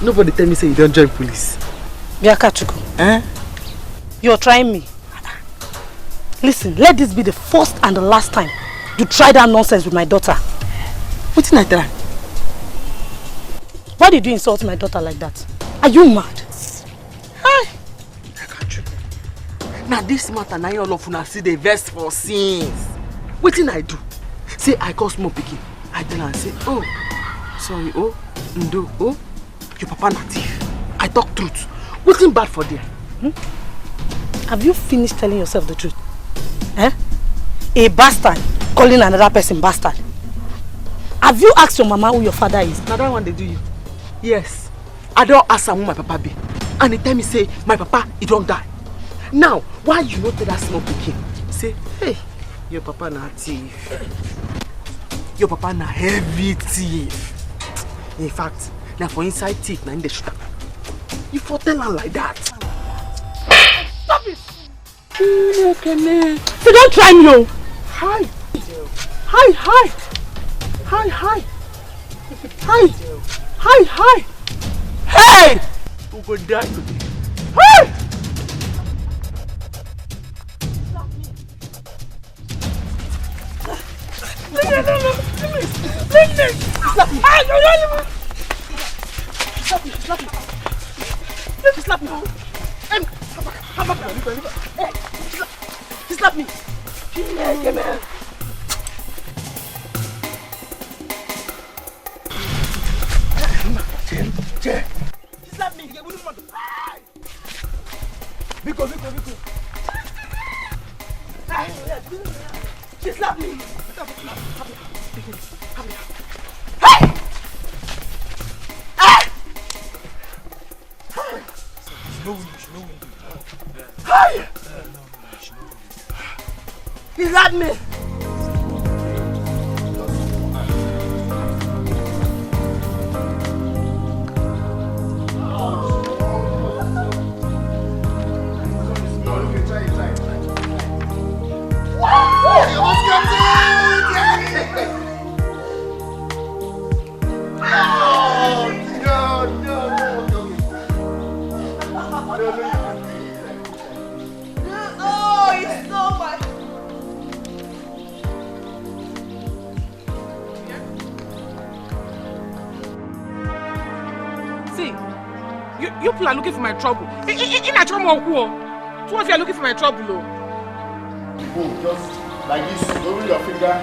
Nobody tell me say you don't join police. Biakachuku, you're trying me. Listen, let this be the first and the last time you try that nonsense with my daughter. What did I try? Why did you insult my daughter like that? Are you mad? Hi. Now this matter, now all of una see the verse for sins. What did I do? Say I call small pikin. I tell her and say, oh, sorry, oh, Ndo, oh, your papa na thief. I talk truth. What's in bad for them? Have you finished telling yourself the truth? A bastard calling another person bastard. Have you asked your mama who your father is? Now that one they do you. Yes. I don't ask her who my papa be. And they tell me say my papa he don't die. Now, why you not tell that small pikin? Say, hey, your papa na thief. Your papa na heavy thief. In fact, now for inside thief na in the shooter. You for tell her like that. Stop it! Okay, man. So don't try me, oh. Hi. Hi, hi. Hi, hi. Hi. Hi, hi. Hey! Who go die today? Hey! No. Leave me. Slap me. Ah, no. Slap me. Let me slap me. Come back. Hey, he slapped me. Come here. chair. She slapped me. Biko. She slapped me. Hey! Hey! He slapped me. You people are looking for my trouble. In a trouble, two of you are looking for my trouble. Oh, just like this, over your finger.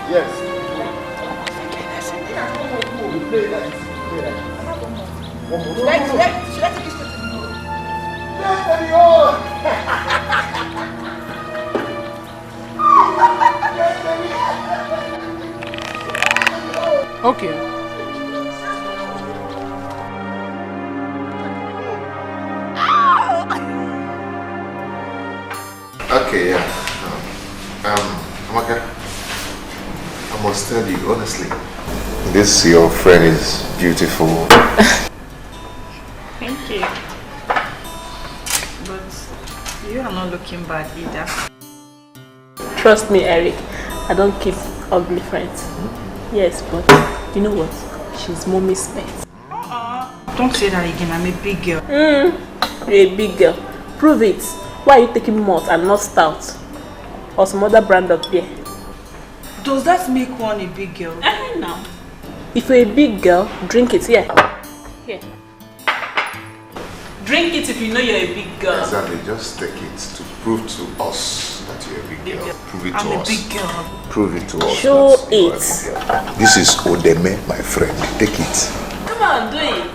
Yes. You play that. One more. Let's take this. Okay. Okay, yeah. Amaka, I must tell you honestly, this your friend is beautiful. Thank you. But you are not looking bad either. Trust me, Eric. I don't keep ugly friends. Yes, but you know what? She's mommy's pet. Don't say that again. I'm a big girl. You're a big girl. Prove it. Why are you taking malt and not stout? Or some other brand of beer? Does that make one a big girl? No. If you're a big girl, drink it. Here. Drink it if you know you're a big girl. Exactly. Just take it to prove to us that you're a big girl. Prove it to us. I'm a big girl. Prove it to us. Show it. This is Odeme, my friend. Take it. Come on, do it.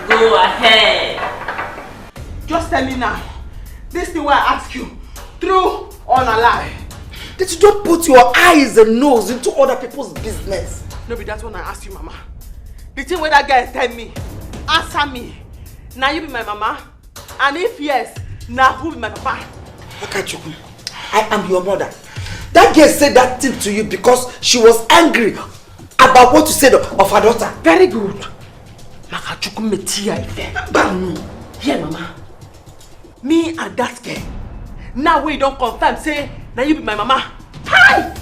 Go ahead. Just tell me now. This thing where I ask you, true or a lie? Did you don't put your eyes and nose into other people's business? No, but that's when I asked you, Mama. The thing where that guy tell me, answer me. Now you be my mama? And if yes, now who be my papa? Akachukwu, I am your mother. That girl said that thing to you because she was angry about what you said of her daughter. Very good. Akachukwu metia ife. Here, Mama. Me and that girl. Now we don't confirm, say, now you be my mama. Hi!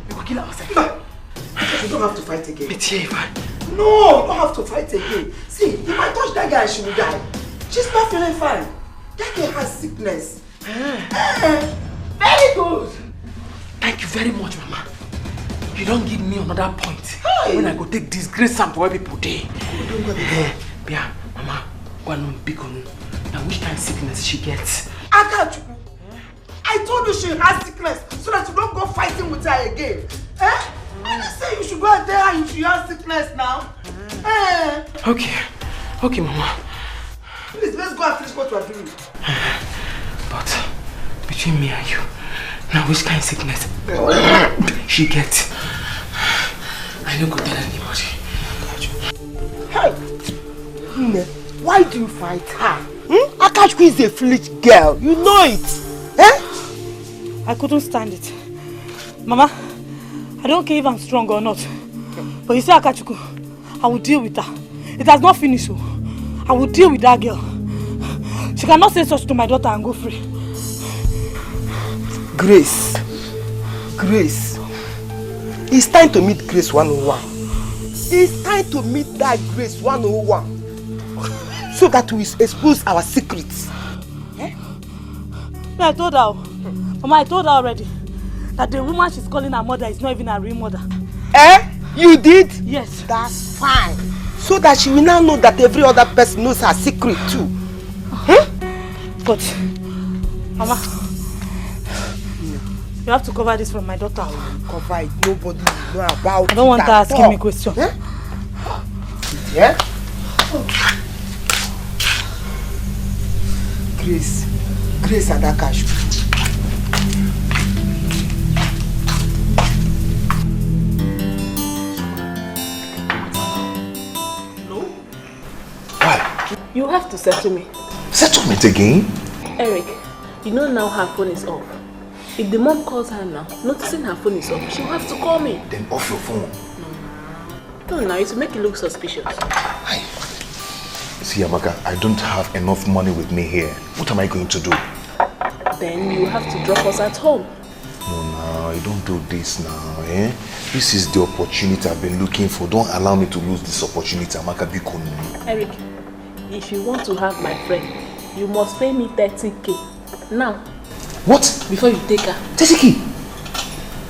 We will kill ourselves. You don't have to fight again. Metia ife. No, you don't have to fight again. See, if I touch that girl, she will die. She's not feeling fine. That girl has sickness. Very good. Thank you very much, Mama. You don't give me another point. Hey. When I go take disgrace sample where people day. Yeah, Mama, go on big on. Now which kind of sickness she gets? I told you she has sickness so that you don't go fighting with her again. I didn't say you should go and tell her if she has sickness now. Okay, Mama. Please, let's go and finish what we are doing. But between me and you, now which kind of sickness she gets? I don't go tell anybody. Hey! Why do you fight her? Akachukwu is a foolish girl. You know it. I couldn't stand it. Mama, I don't care if I'm strong or not. But you say Akachukwu, I will deal with her. It has not finished. So I will deal with that girl. She cannot say such to my daughter and go free. Grace. It's time to meet Grace 101. It's time to meet that Grace 101. So that we expose our secrets. I told her. Mama, I told her already that the woman she's calling her mother is not even her real mother. You did? Yes. That's fine. So that she will now know that every other person knows her secret too. But, Mama, You have to cover this from my daughter. Cover it. Nobody know about it. I don't want her asking me questions. Eh? Yeah? Grace Adakash. You have to settle me. Settlement again? Eric, you know now her phone is off. If the mom calls her now, noticing her phone is off, she'll have to call me. Then off your phone. No, now it will make it look suspicious. See, Amaka, I don't have enough money with me here. What am I going to do? Then you have to drop us at home. No, you don't do this now, eh? This is the opportunity I've been looking for. Don't allow me to lose this opportunity, Amaka. Be cool. Eric, if you want to have my friend, you must pay me 30k. Now. What? Before you take her. 30k?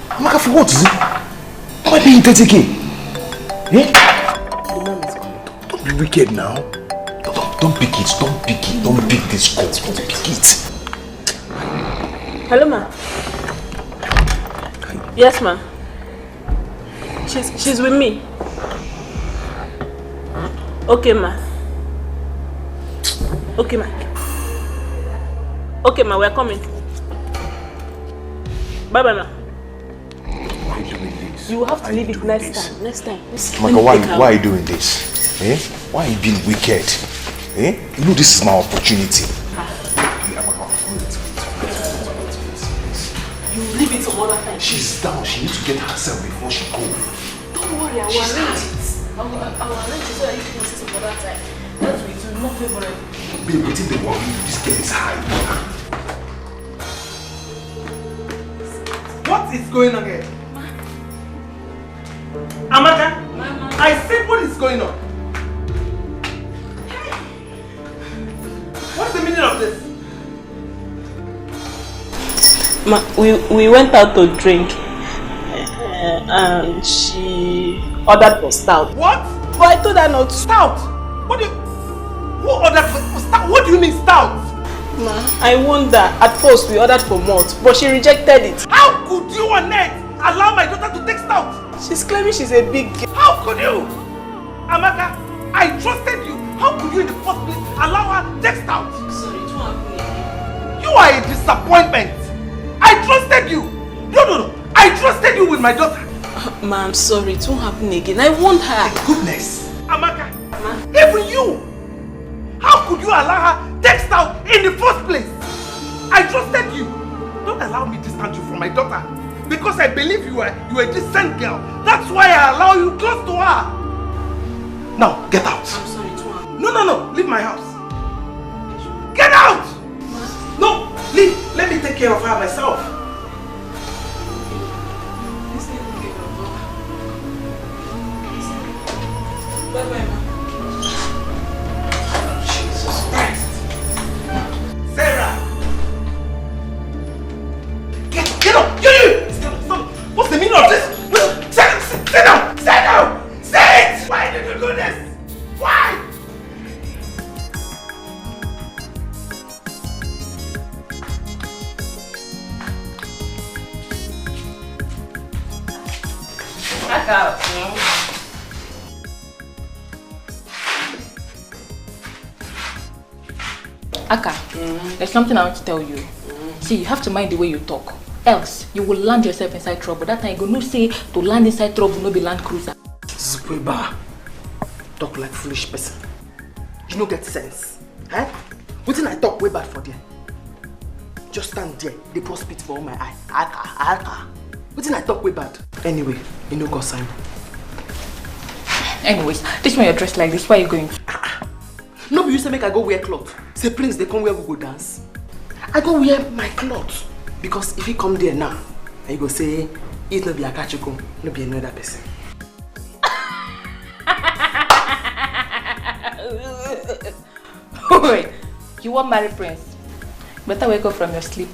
Amaka, for what is it? Am I paying 30k? Eh? The mom is coming. Don't be wicked now. Don't pick it. Don't pick it. Don't pick this call. Don't pick it. Hello, ma. Yes, ma. She's with me. Okay, ma. Okay, ma. Okay, ma, we're coming. Bye-bye, ma. Why are you doing this? You will have to leave it next time. Next time. Amaka, why are you doing this? Eh? Why are you being wicked? Eh? You know this is my opportunity. You leave it some other time. She's down. She needs to get herself before she goes. Don't worry, I will arrange it. I will arrange it so that you can see some other time. That way it will not favor you. Babe, within the world, this girl is high. What is going on here? Amaka? Mama. I said what is going on? What's the meaning of this? Ma, we went out to drink and she ordered for stout. What? But I told her not to. Stout? What do you... Who ordered for stout? What do you mean stout? Ma, I wonder. At first we ordered for malt, but she rejected it. How could you, Annette, allow my daughter to take stout? She's claiming she's a big girl. How could you? Amaka, I trusted you. How could you in the first place allow her to take stout? Sorry, it won't happen again. You are a disappointment. I trusted you. No. I trusted you with my daughter. Ma, I'm sorry. It won't happen again. I want her. Goodness. Amaka, even you. How could you allow her text out in the first place? I trusted you. Don't allow me to distance you from my daughter. Because I believe you are a decent girl. That's why I allow you close to her. Now, get out. I'm sorry, it won't happen. No. Leave my house. Get out! No, leave. Let me take care of her myself. Bye-bye, ma. Jesus Christ. Sarah! Get up! You! Stop! What's the meaning of this? Sit down! Sit! Why did you do this? Why? Back out. Aka, there's something I want to tell you. See, you have to mind the way you talk. Else, you will land yourself inside trouble. That time you go no say to land inside trouble, no be land cruiser. Zukweba, talk like foolish person. You no get sense. Eh? What did I talk way bad for there? Just stand there, they pour spit for all my eye. Aka. What did I talk way bad? Anyway, you no go sign. Anyways, this one you're dressed like this, where are you going? No, but you say make I go wear clothes. Say Prince, they come where we go dance. I go wear my clothes. Because if he come there now, and you go say, it not be Akachuku, not be another person. Wait, you want marry Prince? Better wake up from your sleep.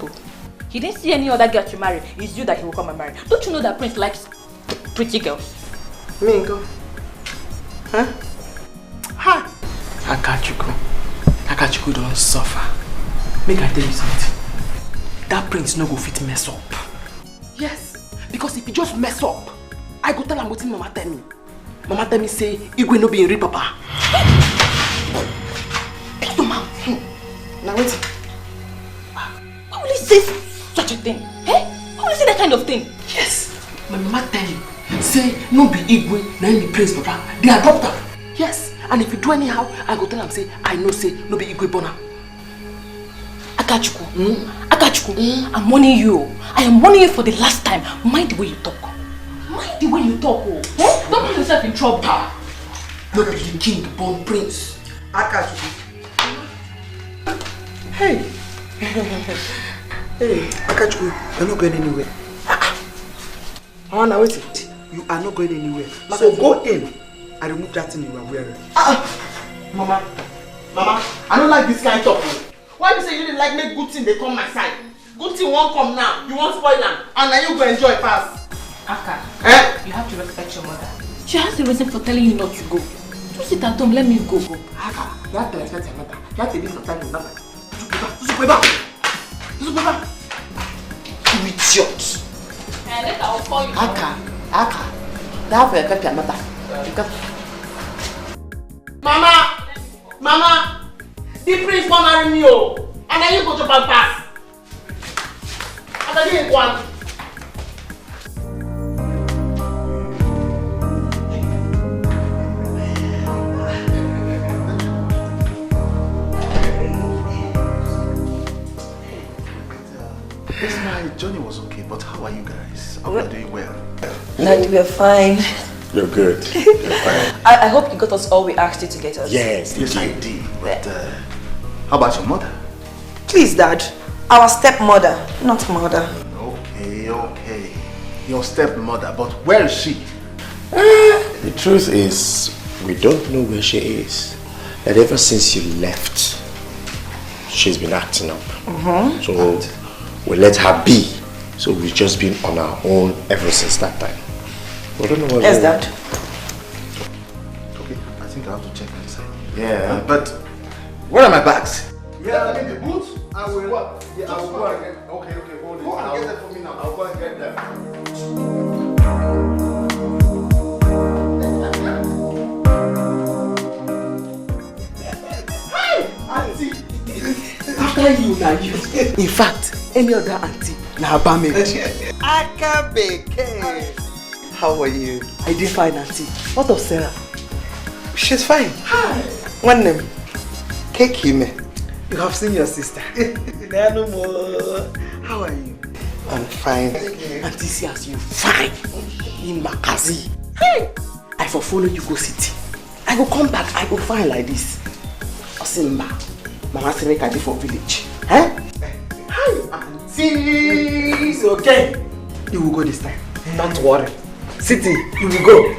He didn't see any other girl to marry. It's you that he will come and marry. Don't you know that Prince likes pretty girls? Me go. Huh? Ha! Akachuku don't suffer. Make I tell you something. That Prince no go fit mess up. Yes, because if you just mess up, I go tell am wetin Mama tell me. Mama tell me say Igwe no be in real papa. Shut your mouth. Now wait. Why will you say such a thing? Eh? Why will you say that kind of thing? Yes, my mama tell you. Say no be Igwe, na him be praise papa. They adopt her. Yes, and if you do anyhow, I go tell am say I know say no be Igwe born am. Akachuku, I'm warning you. I am warning you for the last time. Mind the way you talk. Mind the way you talk. Oh. Eh? Don't put yourself in trouble. No be the king born prince. Akachuku. Hey. Hey, Akachuku, you're not going anywhere. Now wait it. You are not going anywhere. So go in and remove that thing you are wearing. Mama, I don't like this kind of talk. Why you say you didn't like make good thing they come my side? Good thing won't come now. You won't spoil them. And now you go enjoy fast. Aka, you have to respect your mother. She has a reason for telling you not to go. Just sit at home, let me go. Aka, you have to respect your mother. You have to live your time with mother. You idiot. And later I'll call you. Aka, you have to respect your mother. Mama, the prince won't marry me, oh. And then you go to pass. And then you go on. Yes, my journey was okay, but how are you guys? Are you doing well? Daddy, we're fine. You're good. You're fine. I hope you got us all we asked you to get us. Yes, I did. But how about your mother? Please, Dad. Our stepmother, not mother. Okay. Your stepmother, but where is she? The truth is, we don't know where she is. And ever since you left, she's been acting up. So we let her be. So we've just been on our own ever since that time. We don't know what's Yes, Dad. Okay, I think I have to check inside. Yeah, but where are my bags? Yeah, I need the boots. I will what? Yeah, I will go and get. Okay, hold it. Go and get them for me now. I'll go and get them. Auntie, after you now you. In fact, any other auntie na abame. Akabeke. How are you? I did fine, auntie. What of Sarah? She's fine. Hi. One name. Kekime. You have seen your sister. No more. How are you? I'm fine. Auntie see as you fine in Makazi. Hey! I for follow you go city. I go come back, I go fine like this. Osimba. Mama say make I dey for village. Eh? Hi, auntie. It's okay. You will go this time. Don't worry. City, you will go.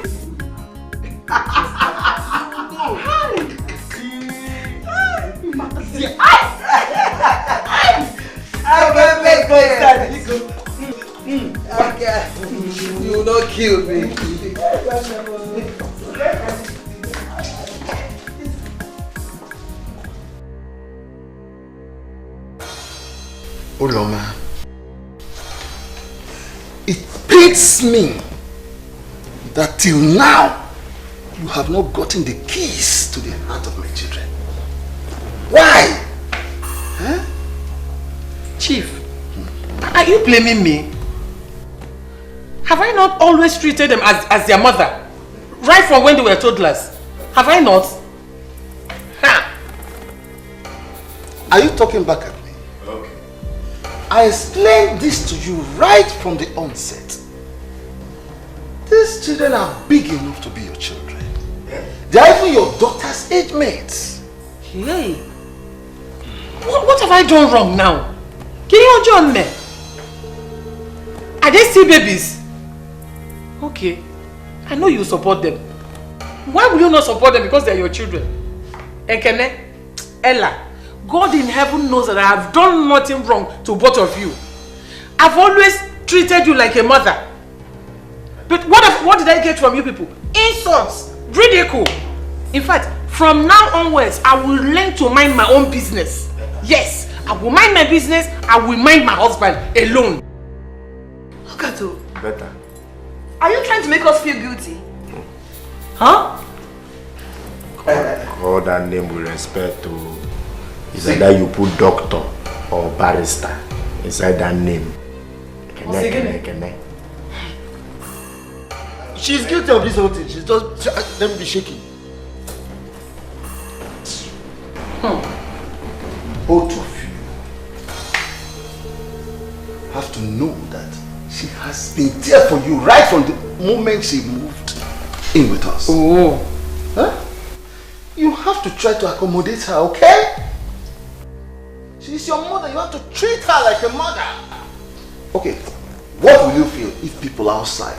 You will not kill me. Uloma, it pains me that till now you have not gotten the keys to the heart of my children. Why? Huh? Chief, are you blaming me? Have I not always treated them as their mother? Right from when they were toddlers? Have I not? Ha! Are you talking back at me? Okay. I explained this to you right from the onset. These children are big enough to be your children. They are even your daughter's age mates. Hey! What have I done wrong now? Can you join me? Are they still babies? Okay. I know you support them. Why will you not support them? Because they are your children. Ekene, Ella, God in heaven knows that I have done nothing wrong to both of you. I've always treated you like a mother. But what did I get from you people? Insults, ridicule. In fact, from now onwards, I will learn to mind my own business. Yes, I will mind my business. I will mind my husband alone. Look at better. Are you trying to make us feel guilty? Huh? Call that name with respect to. Is either you put doctor or barrister inside that name. She's guilty of this whole thing. She's just let me be shaking. Both of you have to know that she has been there for you right from the moment she moved in with us. Oh. Huh? You have to try to accommodate her, okay? She's your mother. You have to treat her like a mother. Okay, what will you feel if people outside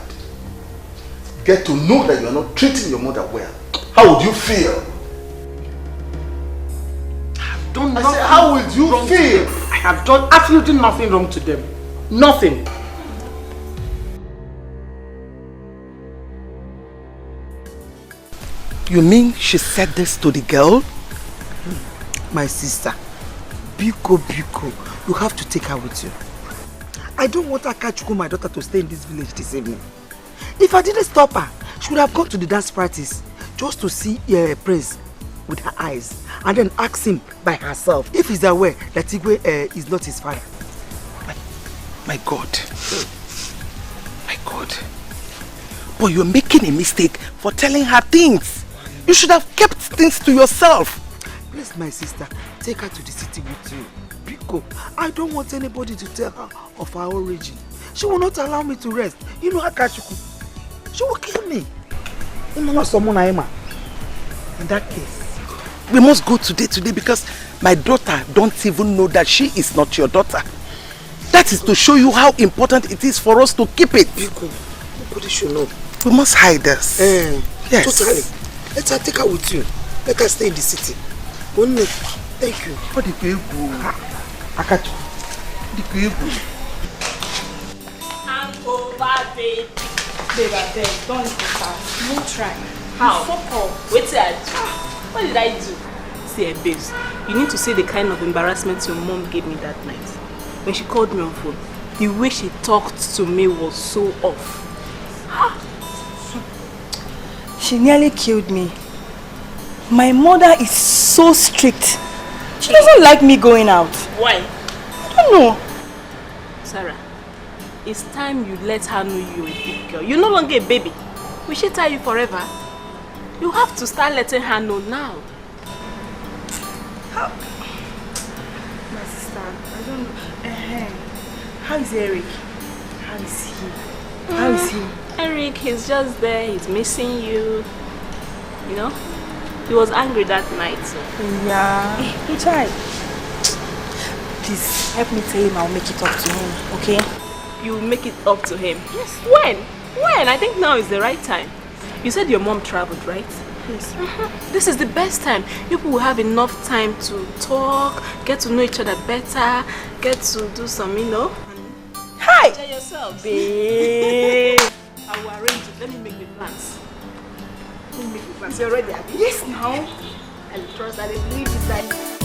get to know that you are not treating your mother well? How would you feel? I said, how would you feel? I have done absolutely nothing wrong to them. Nothing. You mean she said this to the girl? My sister, Biko, you have to take her with you. I don't want Akachuku, my daughter, to stay in this village this evening. If I didn't stop her, she would have gone to the dance practice just to see Prince with her eyes and then ask him by herself if he's aware that Igwe is not his father. My God. My God. But you're making a mistake for telling her things. You should have kept things to yourself. Please, my sister, take her to the city with you. Biko, I don't want anybody to tell her of our origin. She will not allow me to rest. You know Akachuku. She will kill me. In that case, we must go today because my daughter don't even know that she is not your daughter. That is to show you how important it is for us to keep it. Biko, nobody should know. We must hide this. Yes. Totally. Let her take her with you. Let her stay in the city. Only. Thank you. What the Oguegbu? Akachu. The Oguegbu. I'm over, babe. Babe, I beg, don't start. No try. How? Fuck off. Wait till I do. What did I do? See, babes, you need to see the kind of embarrassment your mom gave me that night. When she called me on phone, the way she talked to me was so off. She nearly killed me. My mother is so strict. She doesn't like me going out. Why? I don't know. Sarah, it's time you let her know you're a big girl. You're no longer a baby. Will she tell you forever? You have to start letting her know now. How? My sister, I don't know. How is Eric? How is he? How is he? Eric, he's just there. He's missing you. You know? He was angry that night. So. Yeah. He tried. Please, help me tell him I'll make it up to him, okay? You'll make it up to him? Yes. When? When? I think now is the right time. You said your mom traveled, right? Yes. This is the best time. You will have enough time to talk, get to know each other better, get to do some, you know. Hi! Enjoy yourself. Babe. I will arrange it. Let me make the plans. Let me make the plans. You're ready, Abby? Yes, now. I trust that it will decide.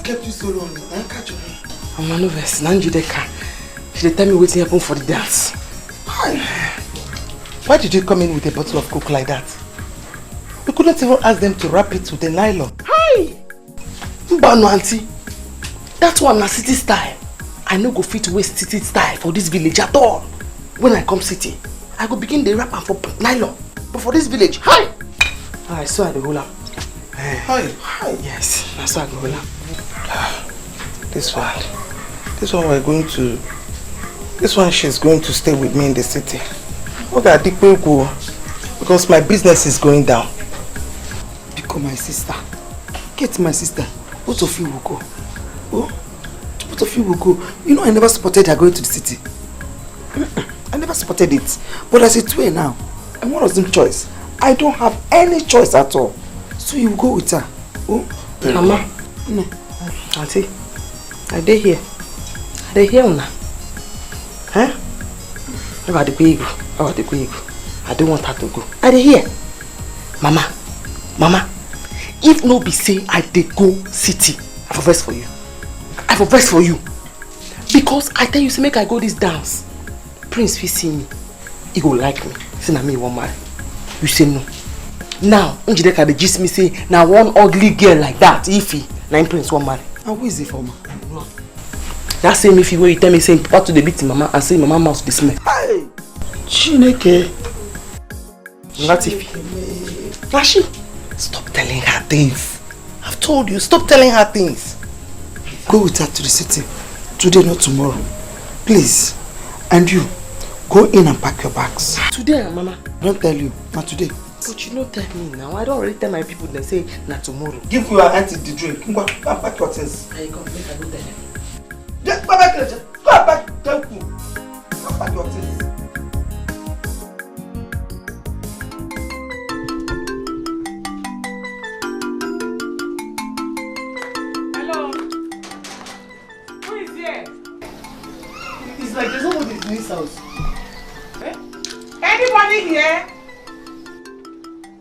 kept you so long? Catch you. I'm not nervous. Dikeh. She tell me waiting happen for the dance. Why did you come in with a bottle of Coke like that? You couldn't even ask them to wrap it with a nylon. Hi! Mbano auntie. That one na city style. I no go fit waste city style for this village at all. When I come city, I go begin the wrap am for nylon. But for this village, hi! I saw the whole am. Hi. Yes, that's why I go hold am. This one she's going to stay with me in the city. Okay, Dikeh, because my business is going down. Because my sister. Get my sister. Both of you will go. Oh, both of you will go. You know, I never supported her going to the city. I never supported it. But as it's way now, and what was the choice? I don't have any choice at all. So you will go with her. Oh, Mama. No. Auntie, are they here? Are they here now? Huh? I don't want her to go. Are they here? Mama, if no be say I dey go city, I for vex for you. Because I tell you, say make I go this dance. Prince fit see me. He go like me. Say na me he wan marry. You say no. Now, Njideka dey gist me say na one ugly girl like that, Ify, na him Prince wan marry. And who is it for me? That same Ify where you tell me say papa to dey beat mama and say mama mouth dey smell. Hey! Chineke. That Ify. Rashi, stop telling her things. I've told you, stop telling her things. Go with her to the city. Today, not tomorrow. Please. And you, go in and pack your bags. Today, Mama. Don't tell you. Not today. But you don't tell me now. I don't already tell my people. They say, not tomorrow. Give your auntie the drink. Go and pack your things. I come, make I go tell her. Just go back. Go back. Thank you. Go pack your things. Like there's nobody in this house. Eh? Anybody here?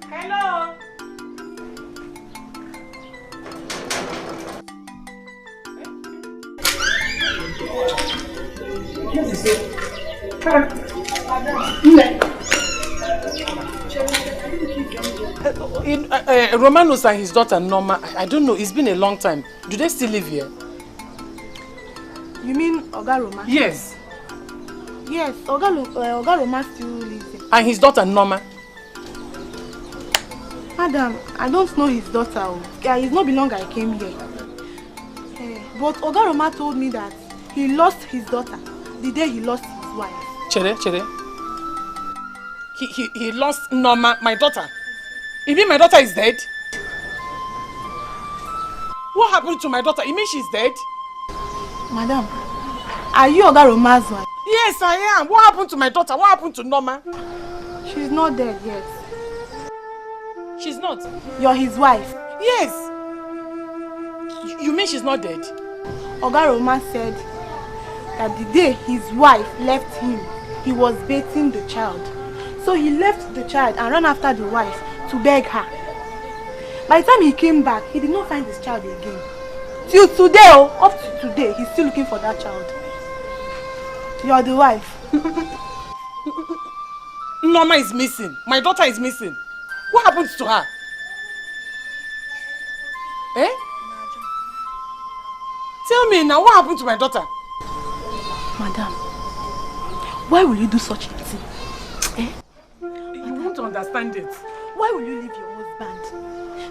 Hello? Romanus and his daughter Norma, I don't know, it's been a long time. Do they still live here? You mean Oga Roma? Yes. Yes, Oga Roma still lives here. And his daughter Norma? Madam, I don't know his daughter. It's not been long I came here. But Oga Roma told me that he lost his daughter the day he lost his wife. Chere. He lost Norma, my daughter. You mean my daughter is dead? What happened to my daughter? You mean she's dead? Madam, are you Oga Roma's wife? Yes, I am. What happened to my daughter? What happened to Norma? She's not dead yet. She's not? You're his wife? Yes. You mean she's not dead? Oga Roma said that the day his wife left him, he was bathing the child. So he left the child and ran after the wife to beg her. By the time he came back, he did not find his child again. Till today, up to today, he's still looking for that child. You're the wife. Norma is missing. My daughter is missing. What happens to her? Eh? Tell me now, what happened to my daughter? Madam, why will you do such a thing? Eh? You won't understand it. Why will you leave your husband?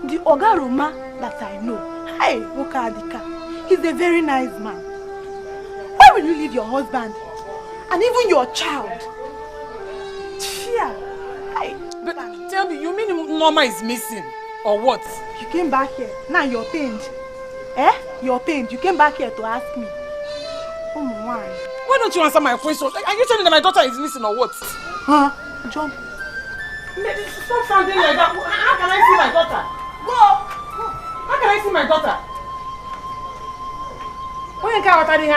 The Oga Roma that I know, hey, Okadika, he's a very nice man. Why will you leave your husband? And even your child? Yeah. Hey. But tell me, you mean Norma is missing? Or what? You came back here. Now you're pained. Eh? You're pained. You came back here to ask me. Oh my. Why don't you answer my question? Are you telling me that my daughter is missing or what? Huh? John. Stop sounding like that. How can I see my daughter? Go! How can I see my daughter? When you can't water the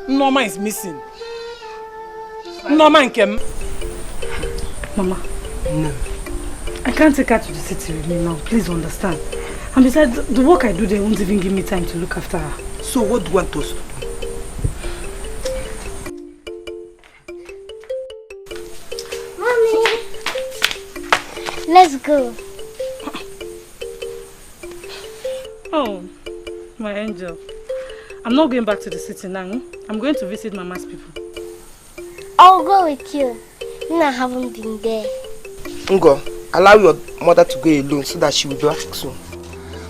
Norma is missing. Norma and Kem. Mama. No. I can't take her to the city with me now. Please understand. And besides, the work I do there won't even give me time to look after her. So what do you want us to do? Mommy! Let's go. Oh, my angel. I'm not going back to the city now. I'm going to visit Mama's people. I'll go with you. I haven't been there. Ngo, allow your mother to go alone so that she will be back soon.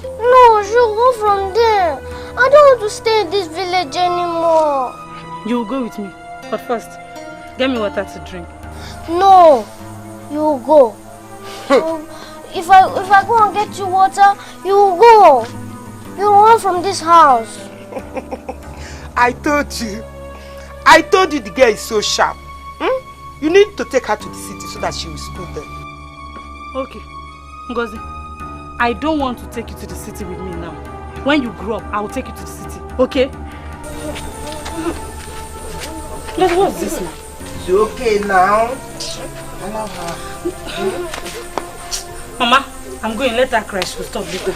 No, she'll go from there. I don't want to stay in this village anymore. You will go with me. But first, get me water to drink. No, you will go. If I go and get you water, you will go. You will run from this house. I told you the girl is so sharp. You need to take her to the city so that she will school them. Okay. Ngozi, I don't want to take you to the city with me now. When you grow up, I will take you to the city. Okay? But what's this now? It's okay now. Allow her. Mama, I'm going. Let her cry. She'll stop later.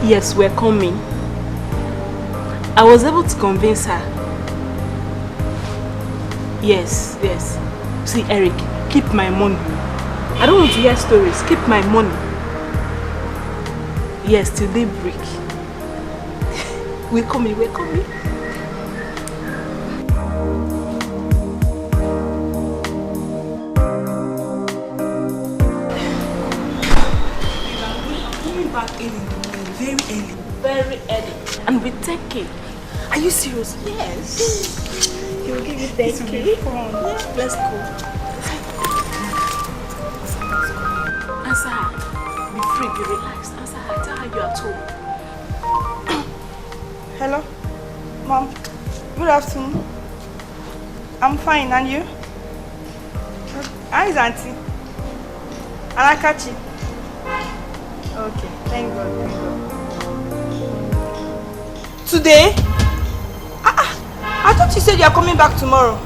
Yes, we're coming. I was able to convince her. Yes. See, Eric, keep my money. I don't want to hear stories. Keep my money. Yes, till daybreak. We're coming. Very early. And with 10K. Are you serious? Yes. He will give you 10K. Yeah, let's go. Answer her. Be free, be relaxed. Answer her. Tell her you're at home. Hello? Mom. Good afternoon. I'm fine, and you? How is Auntie? Nkechi? Okay, thank God. Today? I thought you said you are coming back tomorrow.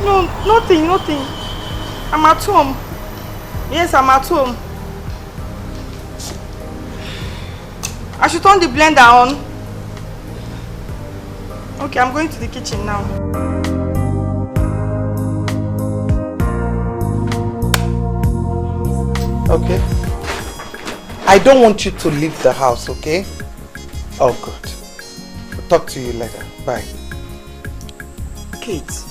No, nothing. I'm at home. Yes, I'm at home. I should turn the blender on. Okay, I'm going to the kitchen now. Okay. I don't want you to leave the house, okay? Oh, good. We'll talk to you later. Bye. Kate,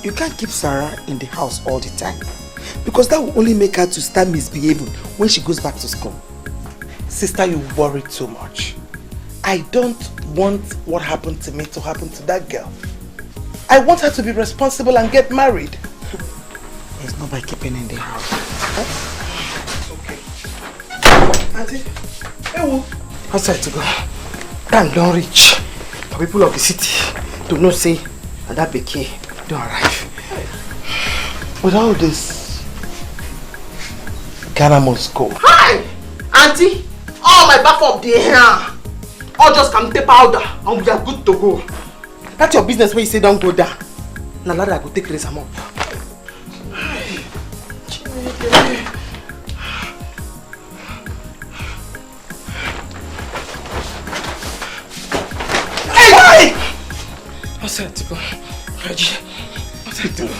you can't keep Sarah in the house all the time. Because that will only make her to start misbehaving when she goes back to school. Sister, you worry too much. I don't want what happened to me to happen to that girl. I want her to be responsible and get married. It's not by keeping in the house. Huh? Auntie, outside to go. Time don't reach for people of the city to know say that Dikeh don't arrive. With all this, Ghana must go. Hi! Auntie! All my back up there. All just come take powder and we are good to go. That's your business when you say don't go down. Now let her go take raise them up. Outside to go. Outside to go.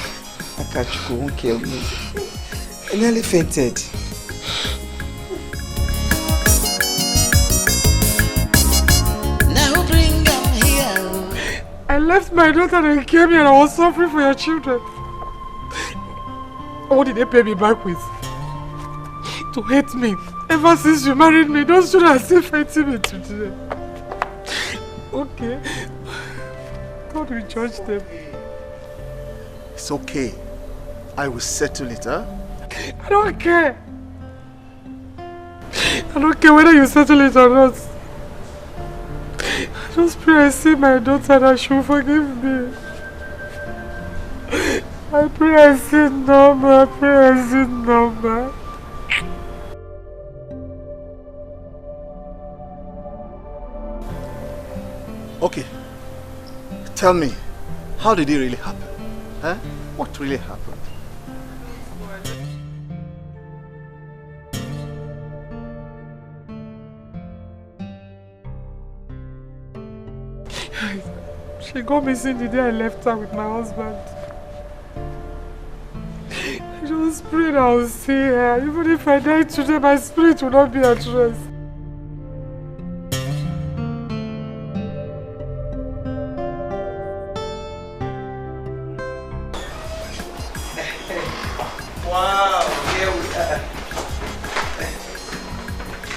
Nkechi won't kill me. I nearly fainted. Now bring them here. I left my daughter and came here and I was suffering for your children. What did they pay me back with? To hate me. Ever since you married me, those children are still fighting me today. Okay. God will judge them. It's okay. I will settle it, huh? I don't care. I don't care whether you settle it or not. I just pray I see my daughter that she'll forgive me. I pray I see Norma. I pray I see Norma. Okay. Tell me, how did it really happen? Huh? What really happened? She got missing the day I left her with my husband. I just prayed I'll see her. Even if I die today, my spirit will not be at rest. Wow, here we are.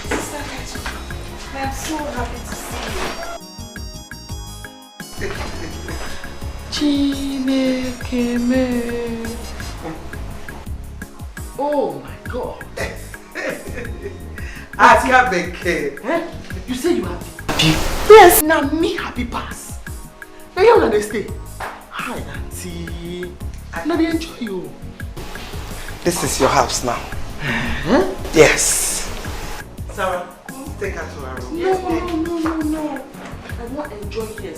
Sister Nkechi, I'm so happy to see you. Chinekeme. Oh my God. Akabeke. You say you happy? Yes, now me happy pass. Now you wanna stay. Hi, auntie. Now they enjoy you. This is your house now. Yes. Sarah, take her to her room. No. I won't enjoy here.